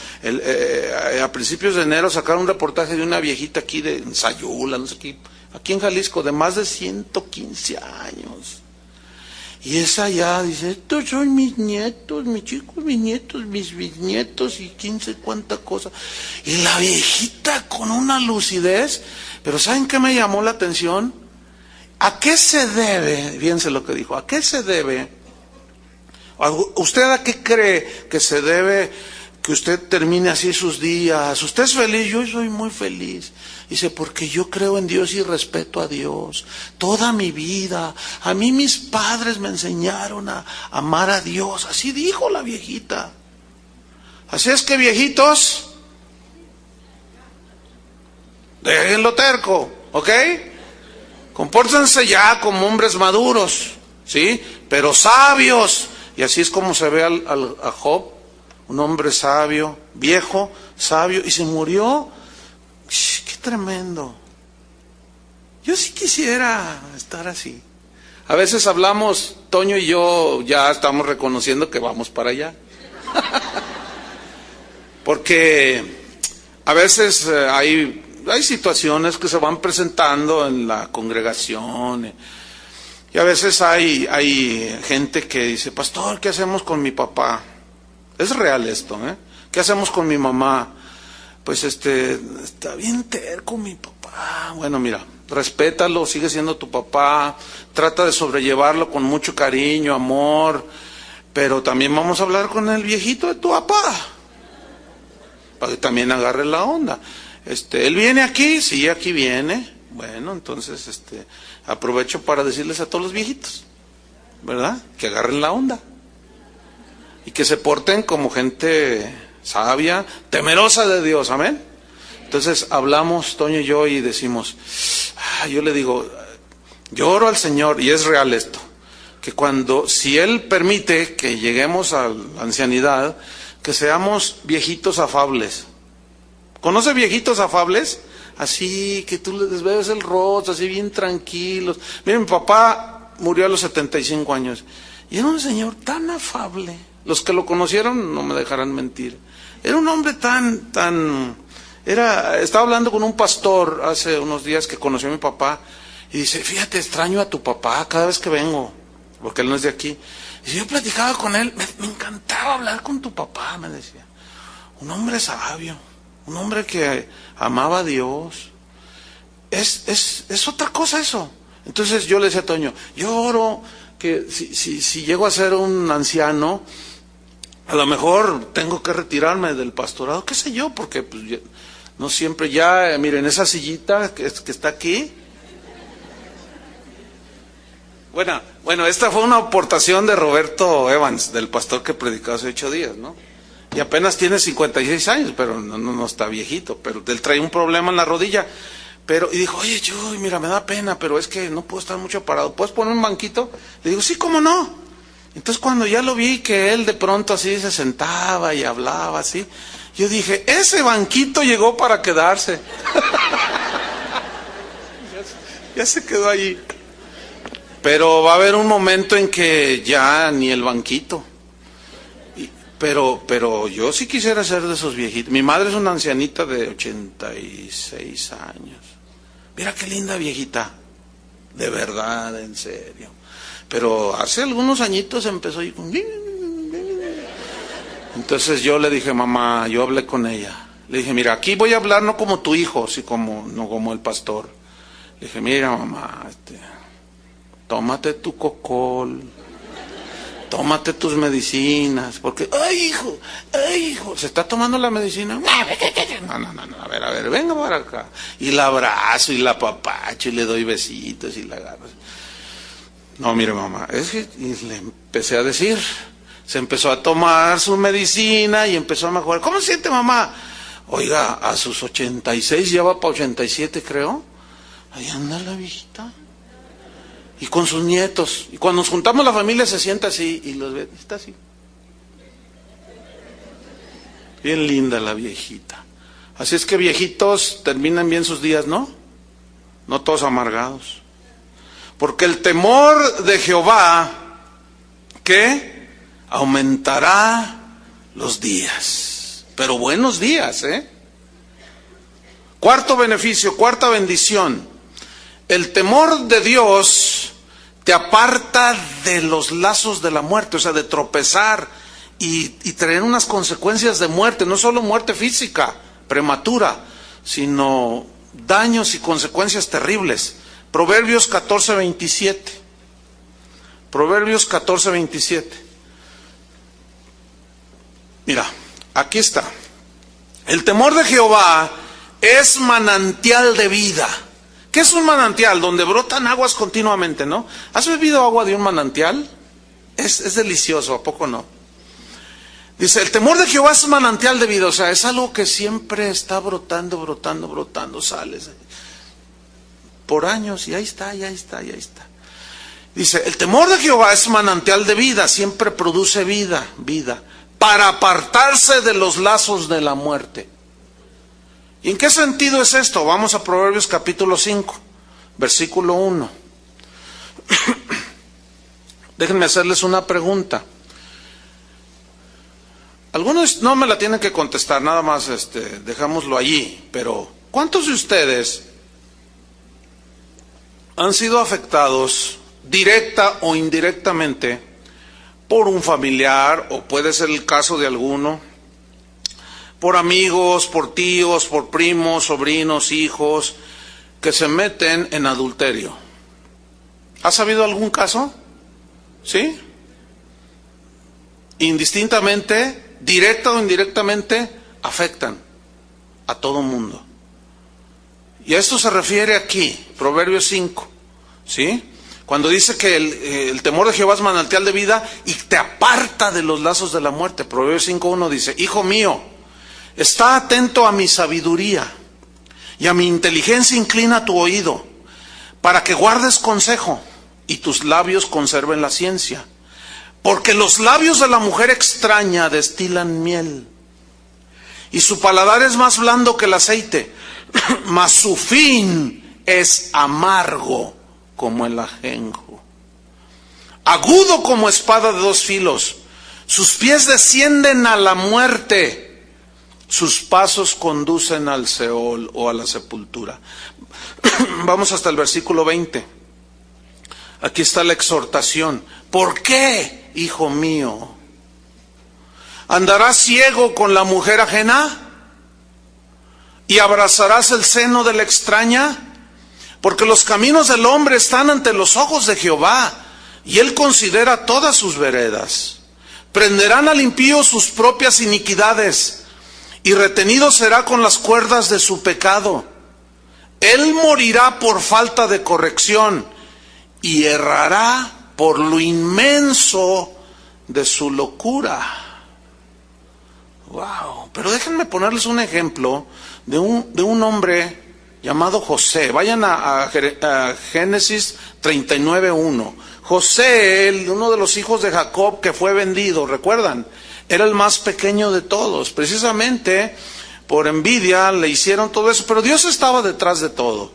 a principios de enero sacaron un reportaje de una viejita aquí de Sayula, no sé qué, aquí en Jalisco, de más de 115 años. Y esa ya dice, estos son mis nietos, mis chicos, mis nietos, mis bisnietos y 15 cuánta cosa. Y la viejita con una lucidez, pero ¿saben qué me llamó la atención? ¿A qué se debe? Fíjense lo que dijo, ¿a qué se debe? ¿Usted a qué cree que se debe que usted termine así sus días? ¿Usted es feliz? Yo soy muy feliz. Dice, porque yo creo en Dios y respeto a Dios. Toda mi vida, a mí mis padres me enseñaron a amar a Dios. Así dijo la viejita. Así es que, viejitos, déjenlo terco, ¿ok? Compórtense ya como hombres maduros, ¿sí? Pero sabios. Y así es como se ve a Job, un hombre sabio, viejo, sabio, y se murió. ¡Qué tremendo! Yo sí quisiera estar así. A veces hablamos, Toño y yo ya estamos reconociendo que vamos para allá. Porque a veces hay situaciones que se van presentando en la congregación. Y a veces hay gente que dice, pastor, ¿qué hacemos con mi papá? Es real esto, ¿eh? ¿Qué hacemos con mi mamá? Pues está bien terco mi papá. Bueno, mira, respétalo, sigue siendo tu papá, trata de sobrellevarlo con mucho cariño, amor, pero también vamos a hablar con el viejito de tu papá, para que también agarre la onda. Él viene aquí, sí, aquí viene. Bueno, entonces aprovecho para decirles a todos los viejitos, ¿verdad? Que agarren la onda y que se porten como gente sabia, temerosa de Dios, amén. Entonces hablamos Toño y yo y decimos, yo le digo, yo oro al Señor, y es real esto, que si Él permite que lleguemos a la ancianidad, que seamos viejitos afables. ¿Conoce viejitos afables? Así que tú les ves el rostro, así bien tranquilos. Miren, mi papá murió a los 75 años y era un señor tan afable. Los que lo conocieron no me dejarán mentir. Era un hombre estaba hablando con un pastor hace unos días que conoció a mi papá y dice, fíjate, extraño a tu papá cada vez que vengo, porque él no es de aquí. Y yo platicaba con él, me encantaba hablar con tu papá, me decía. Un hombre sabio. Un hombre que amaba a Dios. Es otra cosa eso. Entonces yo le decía a Toño, yo oro que si llego a ser un anciano, a lo mejor tengo que retirarme del pastorado, qué sé yo, porque pues, no siempre miren, esa sillita que está aquí. Bueno, esta fue una aportación de Roberto Evans, del pastor que predicó hace 8 días, ¿no? Y apenas tiene 56 años, pero no está viejito, pero él trae un problema en la rodilla. Y dijo, oye, mira, me da pena, pero es que no puedo estar mucho parado. ¿Puedes poner un banquito? Le digo, sí, ¿cómo no? Entonces cuando ya lo vi que él de pronto así se sentaba y hablaba así, yo dije, ese banquito llegó para quedarse. Ya se quedó allí. Pero va a haber un momento en que ya ni el banquito. Pero yo sí quisiera ser de esos viejitos. Mi madre es una ancianita de 86 años. Mira qué linda viejita. De verdad, en serio. Pero hace algunos añitos empezó y... Entonces yo le dije, mamá, yo hablé con ella. Le dije, mira, aquí voy a hablar no como tu hijo, no como el pastor. Le dije, mira, mamá, tómate tu cocol, tómate tus medicinas, porque, ay, hijo, ¿se está tomando la medicina? No, a ver, venga para acá. Y la abrazo y la apapacho y le doy besitos y la agarro. No, mire, mamá, es que y le empecé a decir, se empezó a tomar su medicina y empezó a mejorar. ¿Cómo se siente, mamá? Oiga, a sus 86, ya va para 87, creo. Ahí anda la viejita. Y con sus nietos. Y cuando nos juntamos la familia se sienta así y los ve, está así. Bien linda la viejita. Así es que viejitos, terminan bien sus días, ¿no? No todos amargados. Porque el temor de Jehová, ¿qué? Aumentará los días. Pero buenos días, ¿eh? Cuarto beneficio, cuarta bendición. El temor de Dios te aparta de los lazos de la muerte, o sea, de tropezar y traer unas consecuencias de muerte, no solo muerte física, prematura, sino daños y consecuencias terribles. Proverbios 14:27. Proverbios 14:27. Mira, aquí está. El temor de Jehová es manantial de vida. ¿Qué es un manantial? Donde brotan aguas continuamente, ¿no? ¿Has bebido agua de un manantial? Es delicioso, ¿a poco no? Dice, el temor de Jehová es manantial de vida, o sea, es algo que siempre está brotando, sales por años y ahí está. Dice, el temor de Jehová es manantial de vida, siempre produce vida, para apartarse de los lazos de la muerte. ¿Y en qué sentido es esto? Vamos a Proverbios capítulo 5, versículo 1. Déjenme hacerles una pregunta. Algunos no me la tienen que contestar, nada más dejámoslo allí, pero ¿cuántos de ustedes han sido afectados directa o indirectamente por un familiar, o puede ser el caso de alguno, por amigos, por tíos, por primos, sobrinos, hijos, que se meten en adulterio? ¿Has habido algún caso? ¿Sí? Indistintamente, directa o indirectamente, afectan a todo mundo. Y a esto se refiere aquí, Proverbios 5, ¿sí? Cuando dice que el temor de Jehová es manantial de vida y te aparta de los lazos de la muerte. Proverbios 5:1 dice, hijo mío, está atento a mi sabiduría y a mi inteligencia inclina tu oído, para que guardes consejo y tus labios conserven la ciencia. Porque los labios de la mujer extraña destilan miel, y su paladar es más blando que el aceite, mas su fin es amargo como el ajenjo, agudo como espada de dos filos. Sus pies descienden a la muerte, sus pasos conducen al Seol o a la sepultura. Vamos hasta el versículo 20. Aquí está la exhortación. ¿Por qué, hijo mío, andarás ciego con la mujer ajena y abrazarás el seno de la extraña? Porque los caminos del hombre están ante los ojos de Jehová, y él considera todas sus veredas. Prenderán al impío sus propias iniquidades, y retenido será con las cuerdas de su pecado. Él morirá por falta de corrección, y errará por lo inmenso de su locura. Wow, pero déjenme ponerles un ejemplo de un hombre llamado José. Vayan a Génesis 39:1. José, uno de los hijos de Jacob que fue vendido, ¿recuerdan? Era el más pequeño de todos. Precisamente por envidia le hicieron todo eso, pero Dios estaba detrás de todo,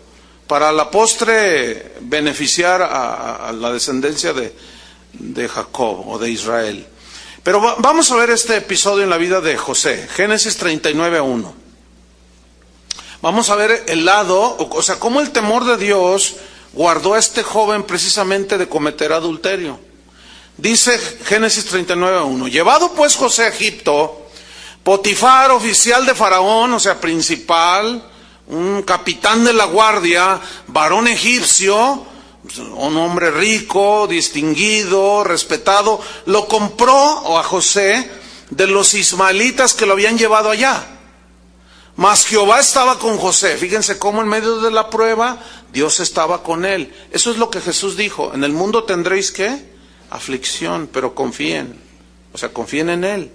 para la postre beneficiar a la descendencia de Jacob o de Israel. Pero vamos a ver este episodio en la vida de José, Génesis 39:1. Vamos a ver el lado, o sea, cómo el temor de Dios guardó a este joven precisamente de cometer adulterio. Dice Génesis 39:1, llevado pues José a Egipto, Potifar, oficial de Faraón, o sea, principal, un capitán de la guardia, varón egipcio, un hombre rico, distinguido, respetado, lo compró a José de los ismaelitas que lo habían llevado allá. Mas Jehová estaba con José. Fíjense cómo en medio de la prueba Dios estaba con él. Eso es lo que Jesús dijo. En el mundo tendréis ¿qué? Aflicción, pero confíen. O sea, confíen en Él.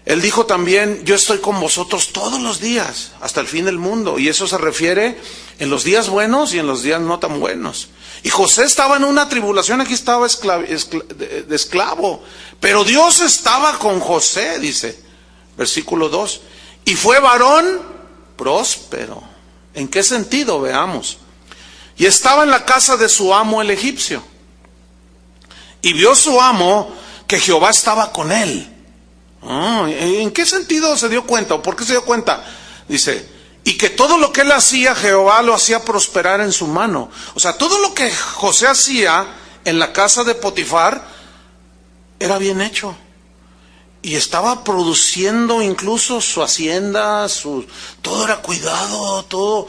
Él dijo también, yo estoy con vosotros todos los días, hasta el fin del mundo. Y eso se refiere en los días buenos y en los días no tan buenos. Y José estaba en una tribulación, aquí estaba de esclavo. Pero Dios estaba con José, dice, versículo 2. Y fue varón próspero. ¿En qué sentido? Veamos. Y estaba en la casa de su amo el egipcio. Y vio su amo que Jehová estaba con él. ¿En qué sentido se dio cuenta? ¿O por qué se dio cuenta? Dice, y que todo lo que él hacía, Jehová lo hacía prosperar en su mano. O sea, todo lo que José hacía en la casa de Potifar era bien hecho. Y estaba produciendo incluso su hacienda, todo era cuidado, todo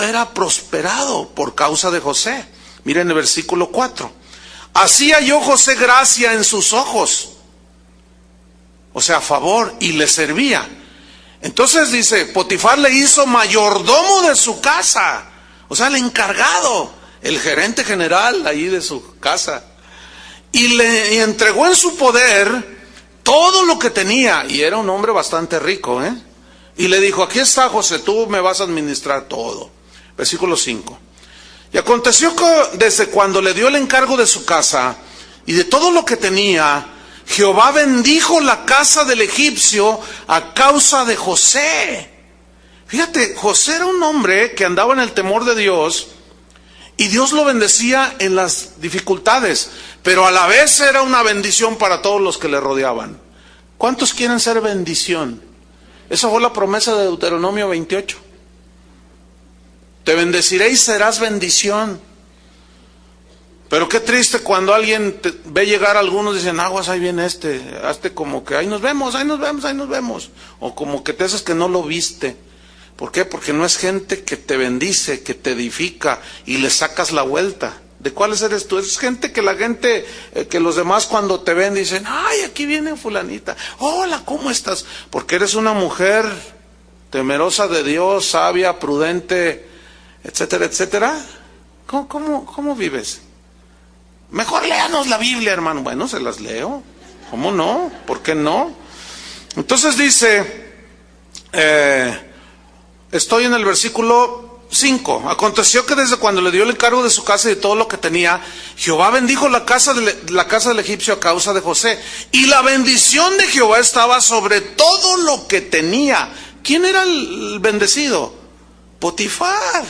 era prosperado por causa de José. Miren el versículo 4. Así halló José gracia en sus ojos, o sea, a favor, y le servía. Entonces dice, Potifar le hizo mayordomo de su casa, o sea, el encargado, el gerente general ahí de su casa. Y le entregó en su poder todo lo que tenía, y era un hombre bastante rico, Y le dijo, aquí está José, tú me vas a administrar todo. Versículo 5. Y aconteció que desde cuando le dio el encargo de su casa y de todo lo que tenía, Jehová bendijo la casa del egipcio a causa de José. Fíjate, José era un hombre que andaba en el temor de Dios y Dios lo bendecía en las dificultades, pero a la vez era una bendición para todos los que le rodeaban. ¿Cuántos quieren ser bendición? Esa fue la promesa de Deuteronomio 28. Te bendeciré y serás bendición. Pero qué triste cuando alguien ve llegar a algunos y dicen, aguas, ahí viene hazte como que ahí nos vemos. O como que te haces que no lo viste. ¿Por qué? Porque no es gente que te bendice, que te edifica y le sacas la vuelta. ¿De cuáles eres tú? Es gente que que los demás cuando te ven dicen, ay, aquí viene fulanita. Hola, ¿cómo estás? Porque eres una mujer temerosa de Dios, sabia, prudente, etcétera, etcétera. ¿Cómo vives? Mejor léanos la Biblia, hermano. Bueno, se las leo. ¿Cómo no? ¿Por qué no? Entonces dice, estoy en el versículo 5. Aconteció que desde cuando le dio el encargo de su casa y de todo lo que tenía, Jehová bendijo la casa del egipcio a causa de José. Y la bendición de Jehová estaba sobre todo lo que tenía. ¿Quién era el bendecido? Potifar.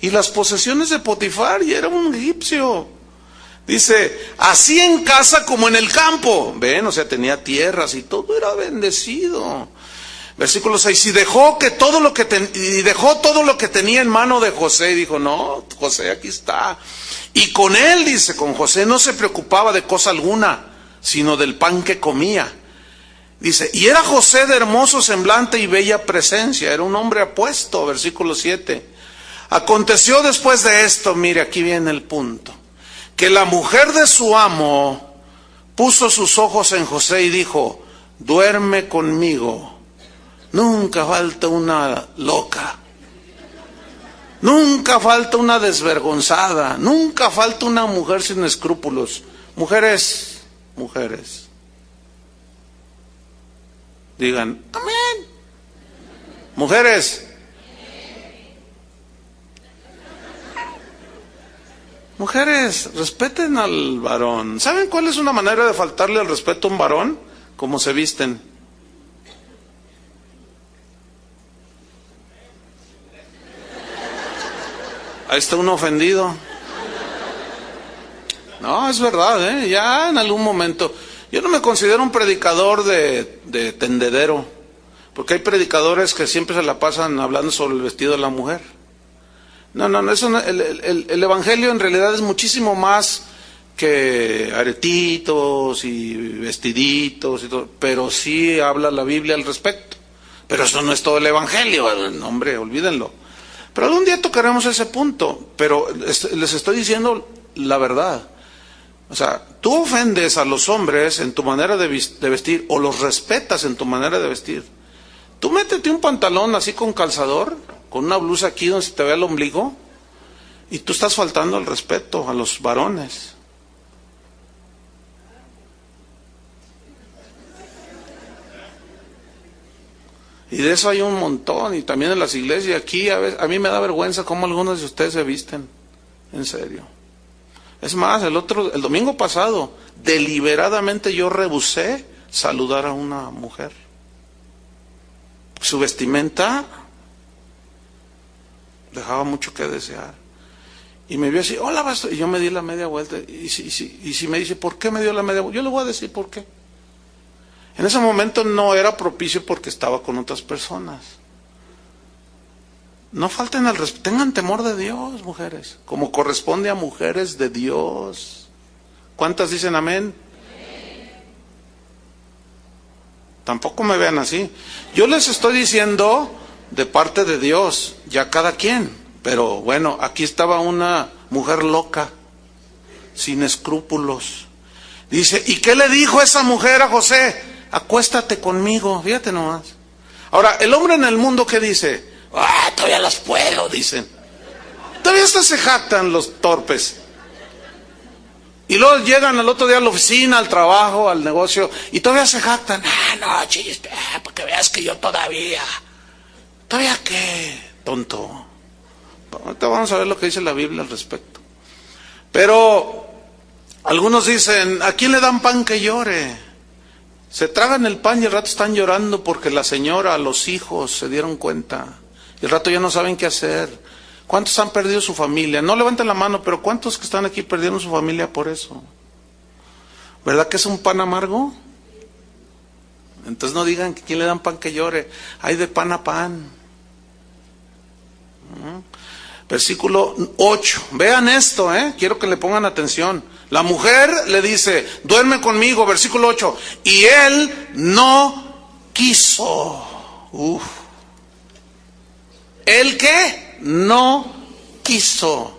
Y las posesiones de Potifar, y era un egipcio. Dice, así en casa como en el campo. Ven, o sea, tenía tierras y todo era bendecido. Versículo 6, y dejó todo lo que tenía en mano de José. Y dijo, no, José, aquí está. Y con él, dice, con José no se preocupaba de cosa alguna, sino del pan que comía. Dice, y era José de hermoso semblante y bella presencia. Era un hombre apuesto, versículo 7. Aconteció después de esto, mire, aquí viene el punto, que la mujer de su amo puso sus ojos en José y dijo, duerme conmigo. Nunca falta una loca, nunca falta una desvergonzada, nunca falta una mujer sin escrúpulos. Mujeres, digan, amén. Mujeres, respeten al varón. ¿Saben cuál es una manera de faltarle el respeto a un varón? Cómo se visten. Ahí está uno ofendido. No, es verdad, ya en algún momento. Yo no me considero un predicador de tendedero, porque hay predicadores que siempre se la pasan hablando sobre el vestido de la mujer. No, eso no, el evangelio en realidad es muchísimo más que aretitos y vestiditos y todo, pero sí habla la Biblia al respecto. Pero eso no es todo el evangelio, hombre, olvídenlo. Pero algún día tocaremos ese punto, pero les estoy diciendo la verdad. O sea, tú ofendes a los hombres en tu manera de vestir, o los respetas en tu manera de vestir. Tú métete un pantalón así con calzador, con una blusa aquí donde se te ve el ombligo, y tú estás faltando el respeto a los varones. Y de eso hay un montón, y también en las iglesias. Aquí a mí me da vergüenza cómo algunos de ustedes se visten, en serio. Es más, el domingo pasado, deliberadamente yo rehusé saludar a una mujer. Su vestimenta dejaba mucho que desear. Y me vio así, hola, pastor. Y yo me di la media vuelta. Y si me dice, ¿por qué me dio la media vuelta? Yo le voy a decir por qué. En ese momento no era propicio porque estaba con otras personas. No falten al respeto, tengan temor de Dios, mujeres, como corresponde a mujeres de Dios. ¿Cuántas dicen amén? Tampoco me vean así. Yo les estoy diciendo de parte de Dios, ya cada quien. Pero bueno, aquí estaba una mujer loca, sin escrúpulos. Dice, ¿y qué le dijo esa mujer a José? Acuéstate conmigo, fíjate nomás. Ahora, el hombre en el mundo, ¿qué dice? Todavía las puedo, dicen. Todavía hasta se jactan los torpes. Y luego llegan al otro día a la oficina, al trabajo, al negocio, y todavía se jactan. No, chiste, porque veas que yo todavía. ¿Todavía qué, tonto? Ahorita vamos a ver lo que dice la Biblia al respecto. Pero algunos dicen, ¿a quién le dan pan que llore? Se tragan el pan y al rato están llorando porque la señora, los hijos se dieron cuenta. Y al rato ya no saben qué hacer. ¿Cuántos han perdido su familia? No levanten la mano, pero ¿cuántos que están aquí perdieron su familia por eso? ¿Verdad que es un pan amargo? Entonces no digan que quién le dan pan que llore. Hay de pan a pan. Versículo 8. Vean esto, quiero que le pongan atención. La mujer le dice, duerme conmigo, versículo 8. Y él no quiso. ¿El qué? No quiso.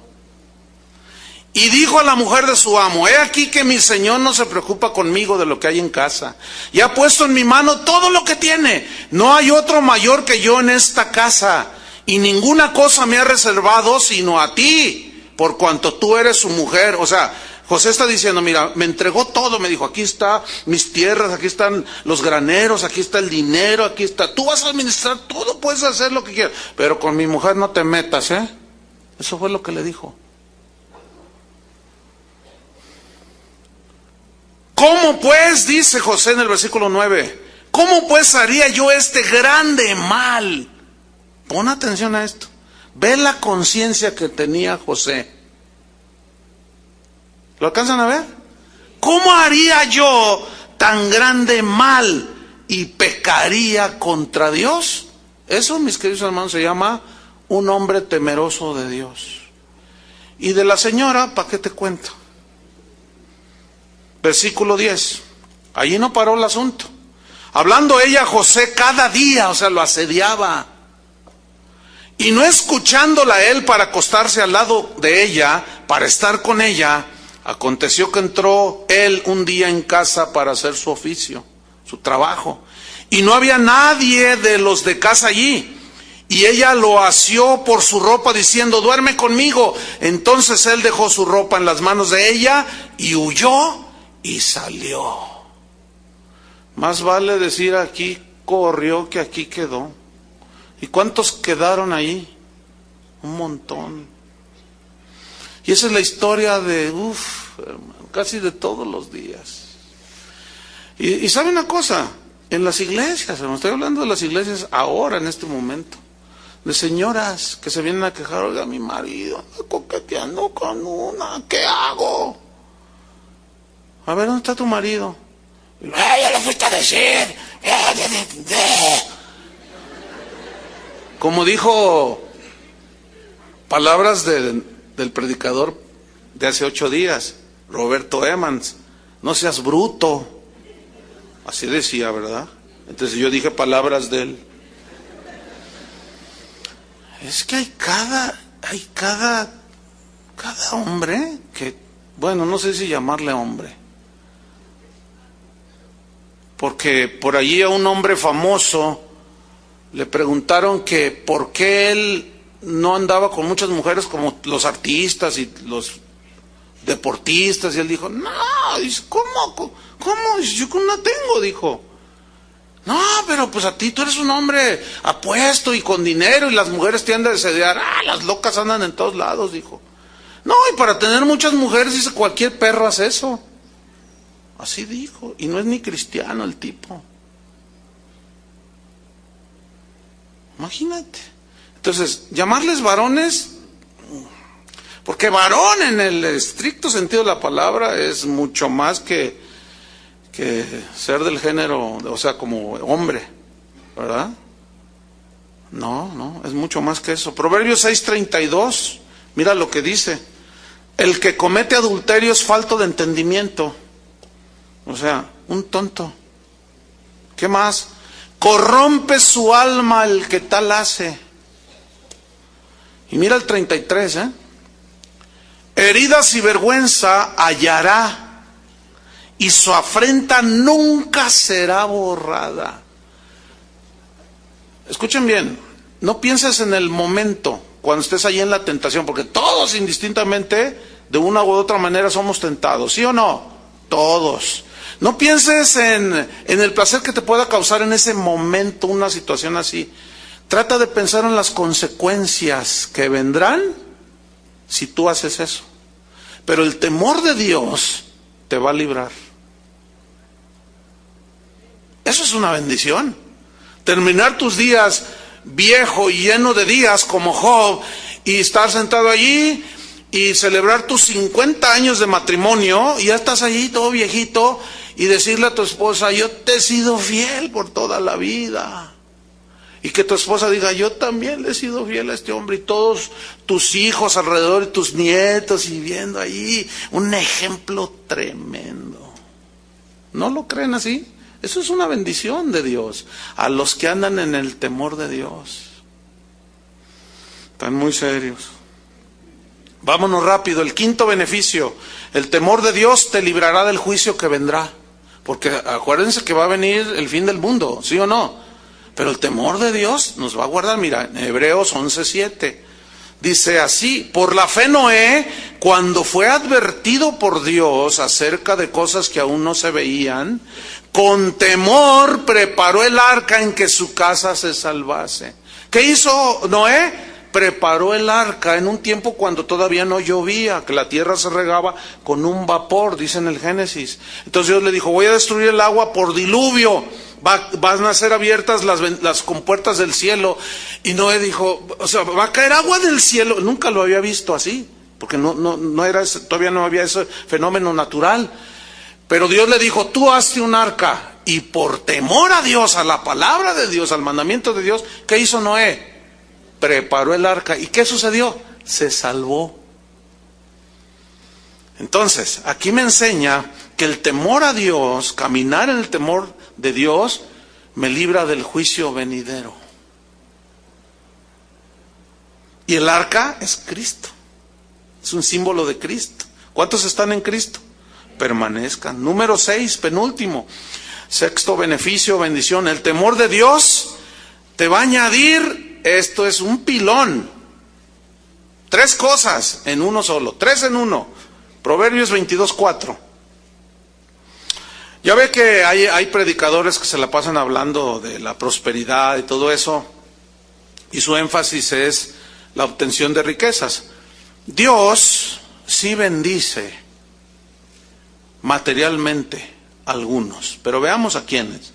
Y dijo a la mujer de su amo, he aquí que mi señor no se preocupa conmigo de lo que hay en casa. Y ha puesto en mi mano todo lo que tiene. No hay otro mayor que yo en esta casa. Y ninguna cosa me ha reservado sino a ti, por cuanto tú eres su mujer. O sea, José está diciendo, mira, me entregó todo, me dijo, aquí están mis tierras, aquí están los graneros, aquí está el dinero, aquí está, tú vas a administrar todo, puedes hacer lo que quieras, pero con mi mujer no te metas, Eso fue lo que le dijo. ¿Cómo pues, dice José en el versículo 9, cómo pues haría yo este grande mal? Pon atención a esto. Ve la conciencia que tenía José. ¿Lo alcanzan a ver? ¿Cómo haría yo tan grande mal y pecaría contra Dios? Eso, mis queridos hermanos, se llama un hombre temeroso de Dios. Y de la señora, ¿para qué te cuento? Versículo 10. Allí no paró el asunto. Hablando ella a José cada día, o sea, lo asediaba. Y no escuchándola él para acostarse al lado de ella, para estar con ella, aconteció que entró él un día en casa para hacer su oficio, su trabajo. Y no había nadie de los de casa allí. Y ella lo asió por su ropa diciendo, duerme conmigo. Entonces él dejó su ropa en las manos de ella y huyó y salió. Más vale decir aquí corrió que aquí quedó. ¿Y cuántos quedaron ahí? Un montón. Y esa es la historia de, casi de todos los días. Y ¿sabe una cosa? En las iglesias, estoy hablando de las iglesias ahora, en este momento, de señoras que se vienen a quejar, oiga, mi marido anda coqueteando con una, ¿qué hago? A ver, ¿dónde está tu marido?
Ya le fuiste a decir.
Como dijo palabras del predicador de hace 8 días, Roberto Emmons, no seas bruto. Así decía, ¿verdad? Entonces yo dije palabras de él. Es que hay cada hombre que, bueno, no sé si llamarle hombre. Porque por allí a un hombre famoso le preguntaron que por qué él no andaba con muchas mujeres como los artistas y los deportistas, y él dijo, no, dice, ¿cómo? Dice, yo no tengo, dijo. No, pero pues a ti tú eres un hombre apuesto y con dinero y las mujeres te han de desear. Las locas andan en todos lados, dijo. No, y para tener muchas mujeres, dice, cualquier perro hace eso. Así dijo, y no es ni cristiano el tipo. Imagínate. Entonces, llamarles varones, porque varón en el estricto sentido de la palabra es mucho más que ser del género, o sea, como hombre, ¿verdad? No, es mucho más que eso. Proverbios 6:32, mira lo que dice. El que comete adulterio es falto de entendimiento. O sea, un tonto. ¿Qué más? Corrompe su alma el que tal hace. Y mira el 33, heridas y vergüenza hallará, y su afrenta nunca será borrada. Escuchen bien, no pienses en el momento, cuando estés ahí en la tentación, porque todos indistintamente, de una u otra manera somos tentados, ¿sí o no? Todos. No pienses en el placer que te pueda causar en ese momento una situación así. Trata de pensar en las consecuencias que vendrán si tú haces eso. Pero el temor de Dios te va a librar. Eso es una bendición. Terminar tus días viejo y lleno de días como Job, y estar sentado allí y celebrar tus 50 años de matrimonio, y ya estás allí todo viejito, y decirle a tu esposa, yo te he sido fiel por toda la vida. Y que tu esposa diga, yo también le he sido fiel a este hombre, y todos tus hijos alrededor, y tus nietos, y viendo ahí un ejemplo tremendo. ¿No lo creen así? Eso es una bendición de Dios a los que andan en el temor de Dios. Están muy serios. Vámonos rápido. El quinto beneficio: el temor de Dios te librará del juicio que vendrá. Porque acuérdense que va a venir el fin del mundo, ¿sí o no? Pero el temor de Dios nos va a guardar. Mira, en Hebreos 11:7 dice así: por la fe Noé, cuando fue advertido por Dios acerca de cosas que aún no se veían, con temor preparó el arca en que su casa se salvase. ¿Qué hizo Noé? Preparó el arca en un tiempo cuando todavía no llovía, que la tierra se regaba con un vapor, dice en el Génesis. Entonces Dios le dijo, voy a destruir el agua por diluvio, van a ser abiertas las compuertas del cielo. Y Noé dijo, o sea, va a caer agua del cielo. Nunca lo había visto así, porque no era, todavía no había ese fenómeno natural. Pero Dios le dijo, tú hazte un arca. Y por temor a Dios, a la palabra de Dios, al mandamiento de Dios, ¿qué hizo Noé? Preparó el arca. ¿Y qué sucedió? Se salvó. Entonces, aquí me enseña que el temor a Dios, caminar en el temor de Dios, me libra del juicio venidero. Y el arca es Cristo. Es un símbolo de Cristo. ¿Cuántos están en Cristo? Permanezcan. Número 6, penúltimo. Sexto beneficio, bendición. El temor de Dios te va a añadir. Esto es un pilón. 3 cosas en uno solo. 3 en 1. Proverbios 22:4. Ya ve que hay predicadores que se la pasan hablando de la prosperidad y todo eso, y su énfasis es la obtención de riquezas. Dios sí bendice materialmente a algunos, pero veamos a quiénes.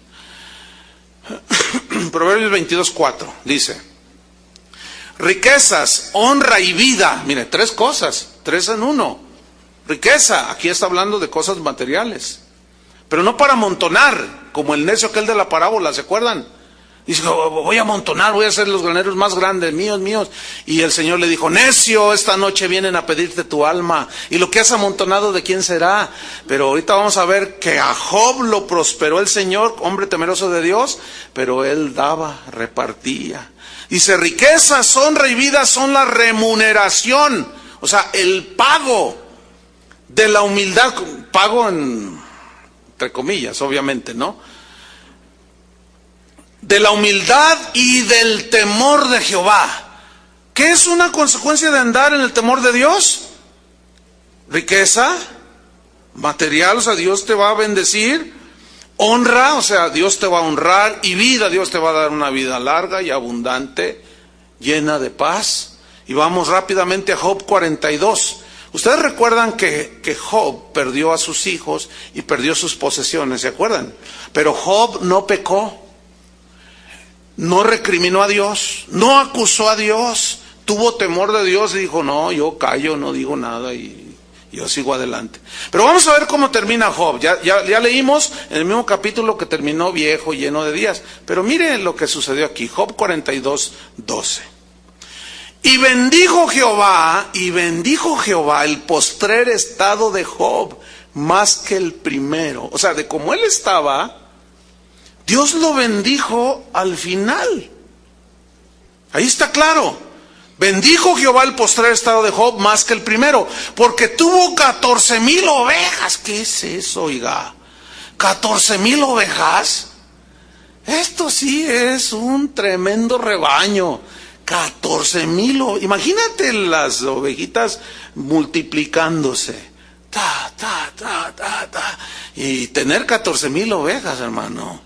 Proverbios 22:4 dice: riquezas, honra y vida. Mire, 3 cosas, 3 en 1. Riqueza, aquí está hablando de cosas materiales. Pero no para amontonar, como el necio aquel de la parábola, ¿se acuerdan? Dice, voy a amontonar, voy a hacer los graneros más grandes, míos. Y el Señor le dijo, necio, esta noche vienen a pedirte tu alma. Y lo que has amontonado, ¿de quién será? Pero ahorita vamos a ver que a Job lo prosperó el Señor, hombre temeroso de Dios, pero él daba, repartía. Dice, riquezas, honra y vida son la remuneración. O sea, el pago de la humildad, pago entre comillas, obviamente, ¿no? De la humildad y del temor de Jehová. ¿Qué es una consecuencia de andar en el temor de Dios? Riqueza material, o sea, Dios te va a bendecir. Honra, o sea, Dios te va a honrar. Y vida, Dios te va a dar una vida larga y abundante, llena de paz. Y vamos rápidamente a Job 42. Ustedes recuerdan que Job perdió a sus hijos y perdió sus posesiones, ¿se acuerdan? Pero Job no pecó. No recriminó a Dios, no acusó a Dios, tuvo temor de Dios y dijo, no, yo callo, no digo nada y yo sigo adelante. Pero vamos a ver cómo termina Job. Ya leímos en el mismo capítulo que terminó viejo, lleno de días. Pero mire lo que sucedió aquí, Job 42:12. Y bendijo Jehová el postrer estado de Job más que el primero. O sea, de como él estaba, Dios lo bendijo al final. Ahí está claro. Bendijo Jehová el postrer estado de Job más que el primero, porque tuvo 14,000 ovejas. ¿Qué es eso, oiga? 14,000 ovejas. Esto sí es un tremendo rebaño. 14,000 ovejas. Imagínate las ovejitas multiplicándose. Y tener 14,000 ovejas, hermano.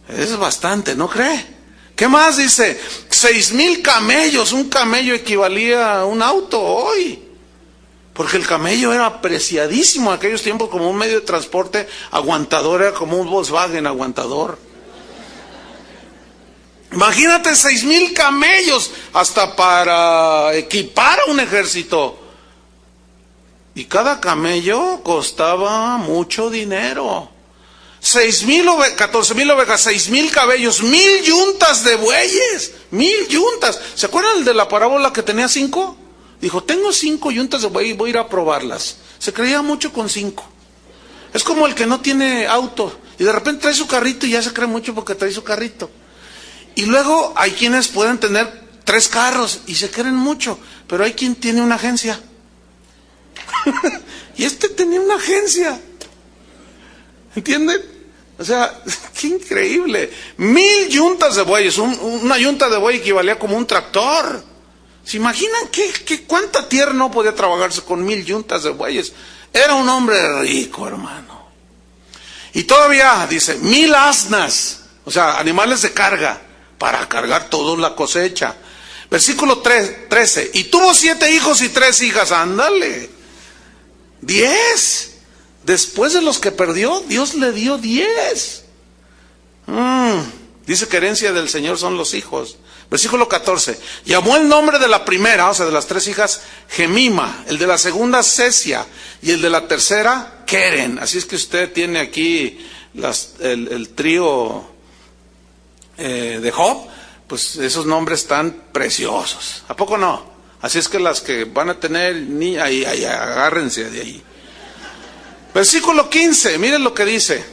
Es bastante, ¿no cree? ¿Qué más dice? 6,000 camellos. Un camello equivalía a un auto hoy. Porque el camello era apreciadísimo en aquellos tiempos como un medio de transporte aguantador. Era como un Volkswagen aguantador. Imagínate 6,000 camellos. Hasta para equipar a un ejército. Y cada camello costaba mucho dinero. 14,000 ovejas, 6,000 caballos, 1,000 yuntas de bueyes, 1,000 yuntas. ¿Se acuerdan de la parábola que tenía 5? Dijo, tengo 5 yuntas de buey y voy a ir a probarlas. Se creía mucho con 5. Es como el que no tiene auto y de repente trae su carrito y ya se cree mucho porque trae su carrito. Y luego hay quienes pueden tener 3 carros y se creen mucho, pero hay quien tiene una agencia. Y este tenía una agencia. ¿Entienden? O sea, qué increíble. 1,000 yuntas de bueyes. Una yunta de buey equivalía como un tractor. ¿Se imaginan cuánta tierra no podía trabajarse con 1,000 yuntas de bueyes? Era un hombre rico, hermano. Y todavía dice, 1,000 asnas. O sea, animales de carga. Para cargar toda la cosecha. Versículo 13. Y tuvo 7 hijos y 3 hijas. Ándale. 10. Después de los que perdió, Dios le dio 10. Dice que herencia del Señor son los hijos. Versículo 14. Llamó el nombre de la primera, o sea, de las 3 hijas, Gemima. El de la segunda, Cesia. Y el de la tercera, Keren. Así es que usted tiene aquí el trío de Job. Pues esos nombres están preciosos. ¿A poco no? Así es que las que van a tener, ahí, agárrense de ahí. Versículo 15, miren lo que dice.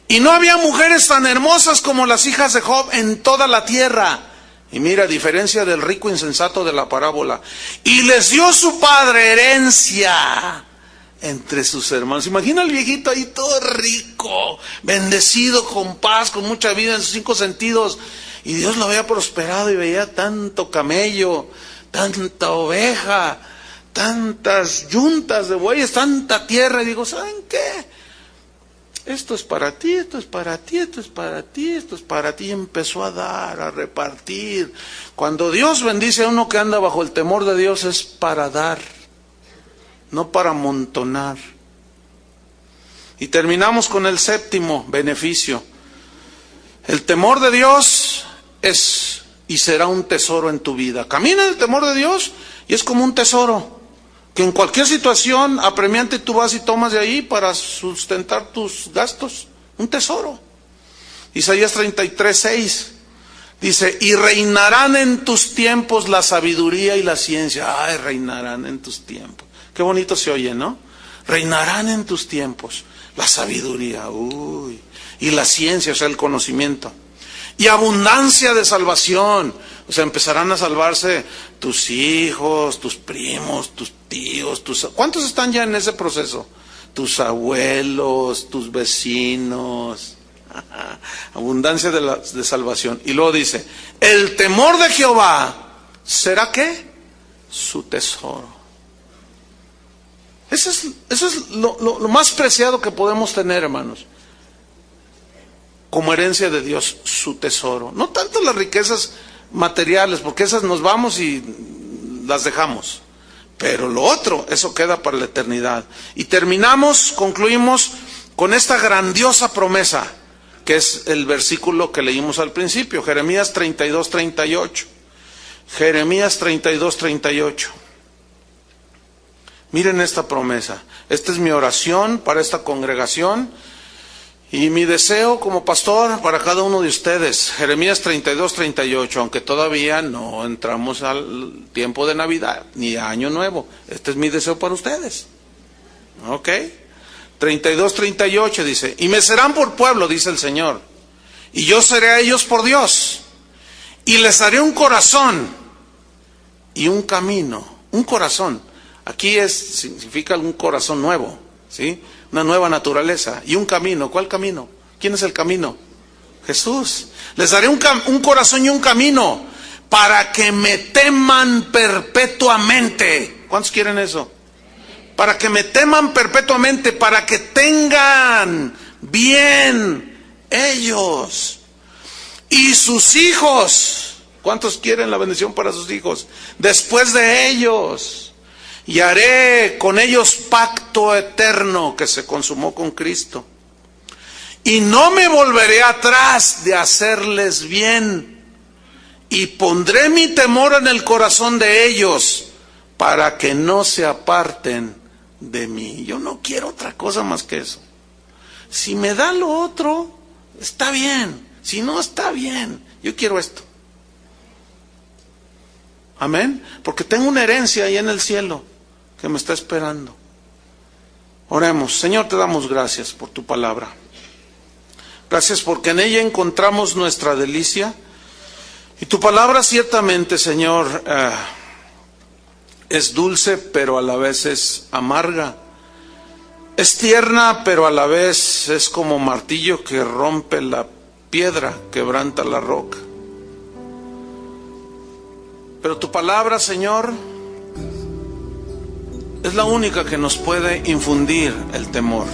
Y no había mujeres tan hermosas como las hijas de Job en toda la tierra. Y mira, a diferencia del rico insensato de la parábola. Y les dio su padre herencia entre sus hermanos. Imagina al viejito ahí todo rico, bendecido, con paz, con mucha vida en sus 5 sentidos. Y Dios lo había prosperado y veía tanto camello, tanta oveja, tantas yuntas de bueyes, tanta tierra. Y digo, ¿saben qué? Esto es para ti, esto es para ti, esto es para ti, esto es para ti. Y empezó a dar, a repartir. Cuando Dios bendice a uno que anda bajo el temor de Dios, es para dar, no para amontonar. Y terminamos con el 7º beneficio. El temor de Dios es y será un tesoro en tu vida. Camina en el temor de Dios y es como un tesoro. Que en cualquier situación apremiante tú vas y tomas de ahí para sustentar tus gastos. Un tesoro. Isaías 33:6 dice, y reinarán en tus tiempos la sabiduría y la ciencia. Ay, reinarán en tus tiempos. Qué bonito se oye, ¿no? Reinarán en tus tiempos la sabiduría, uy, y la ciencia, o sea, el conocimiento. Y abundancia de salvación. O sea, empezarán a salvarse tus hijos, tus primos, tus tíos, ¿cuántos están ya en ese proceso? Tus abuelos, tus vecinos. Abundancia de salvación. Y luego dice, el temor de Jehová será ¿qué? Su tesoro. Eso es lo más preciado que podemos tener, hermanos. Como herencia de Dios, su tesoro. No tanto las riquezas materiales, porque esas nos vamos y las dejamos. Pero lo otro, eso queda para la eternidad. Y concluimos con esta grandiosa promesa, que es el versículo que leímos al principio, Jeremías 32:38. Jeremías 32:38. Miren esta promesa. Esta es mi oración para esta congregación y mi deseo como pastor para cada uno de ustedes. Jeremías 32:38, aunque todavía no entramos al tiempo de Navidad ni a Año Nuevo. Este es mi deseo para ustedes. ¿Ok? 32:38 dice, y me serán por pueblo, dice el Señor, y yo seré a ellos por Dios, y les haré un corazón y un camino. Un corazón. Aquí significa un corazón nuevo, ¿sí? Una nueva naturaleza. Y un camino. ¿Cuál camino? ¿Quién es el camino? Jesús. Les daré un corazón y un camino para que me teman perpetuamente. ¿Cuántos quieren eso? Para que me teman perpetuamente, para que tengan bien ellos y sus hijos. ¿Cuántos quieren la bendición para sus hijos? Después de ellos. Y haré con ellos pacto eterno que se consumó con Cristo. Y no me volveré atrás de hacerles bien. Y pondré mi temor en el corazón de ellos para que no se aparten de mí. Yo no quiero otra cosa más que eso. Si me da lo otro, está bien. Si no, está bien. Yo quiero esto. Amén. Porque tengo una herencia ahí en el cielo que me está esperando. Oremos. Señor, te damos gracias por tu palabra. Gracias porque en ella encontramos nuestra delicia. Y tu palabra ciertamente, Señor, es dulce, pero a la vez es amarga. Es tierna, pero a la vez es como martillo que rompe la piedra, quebranta la roca. Pero tu palabra, Señor, es la única que nos puede infundir el temor.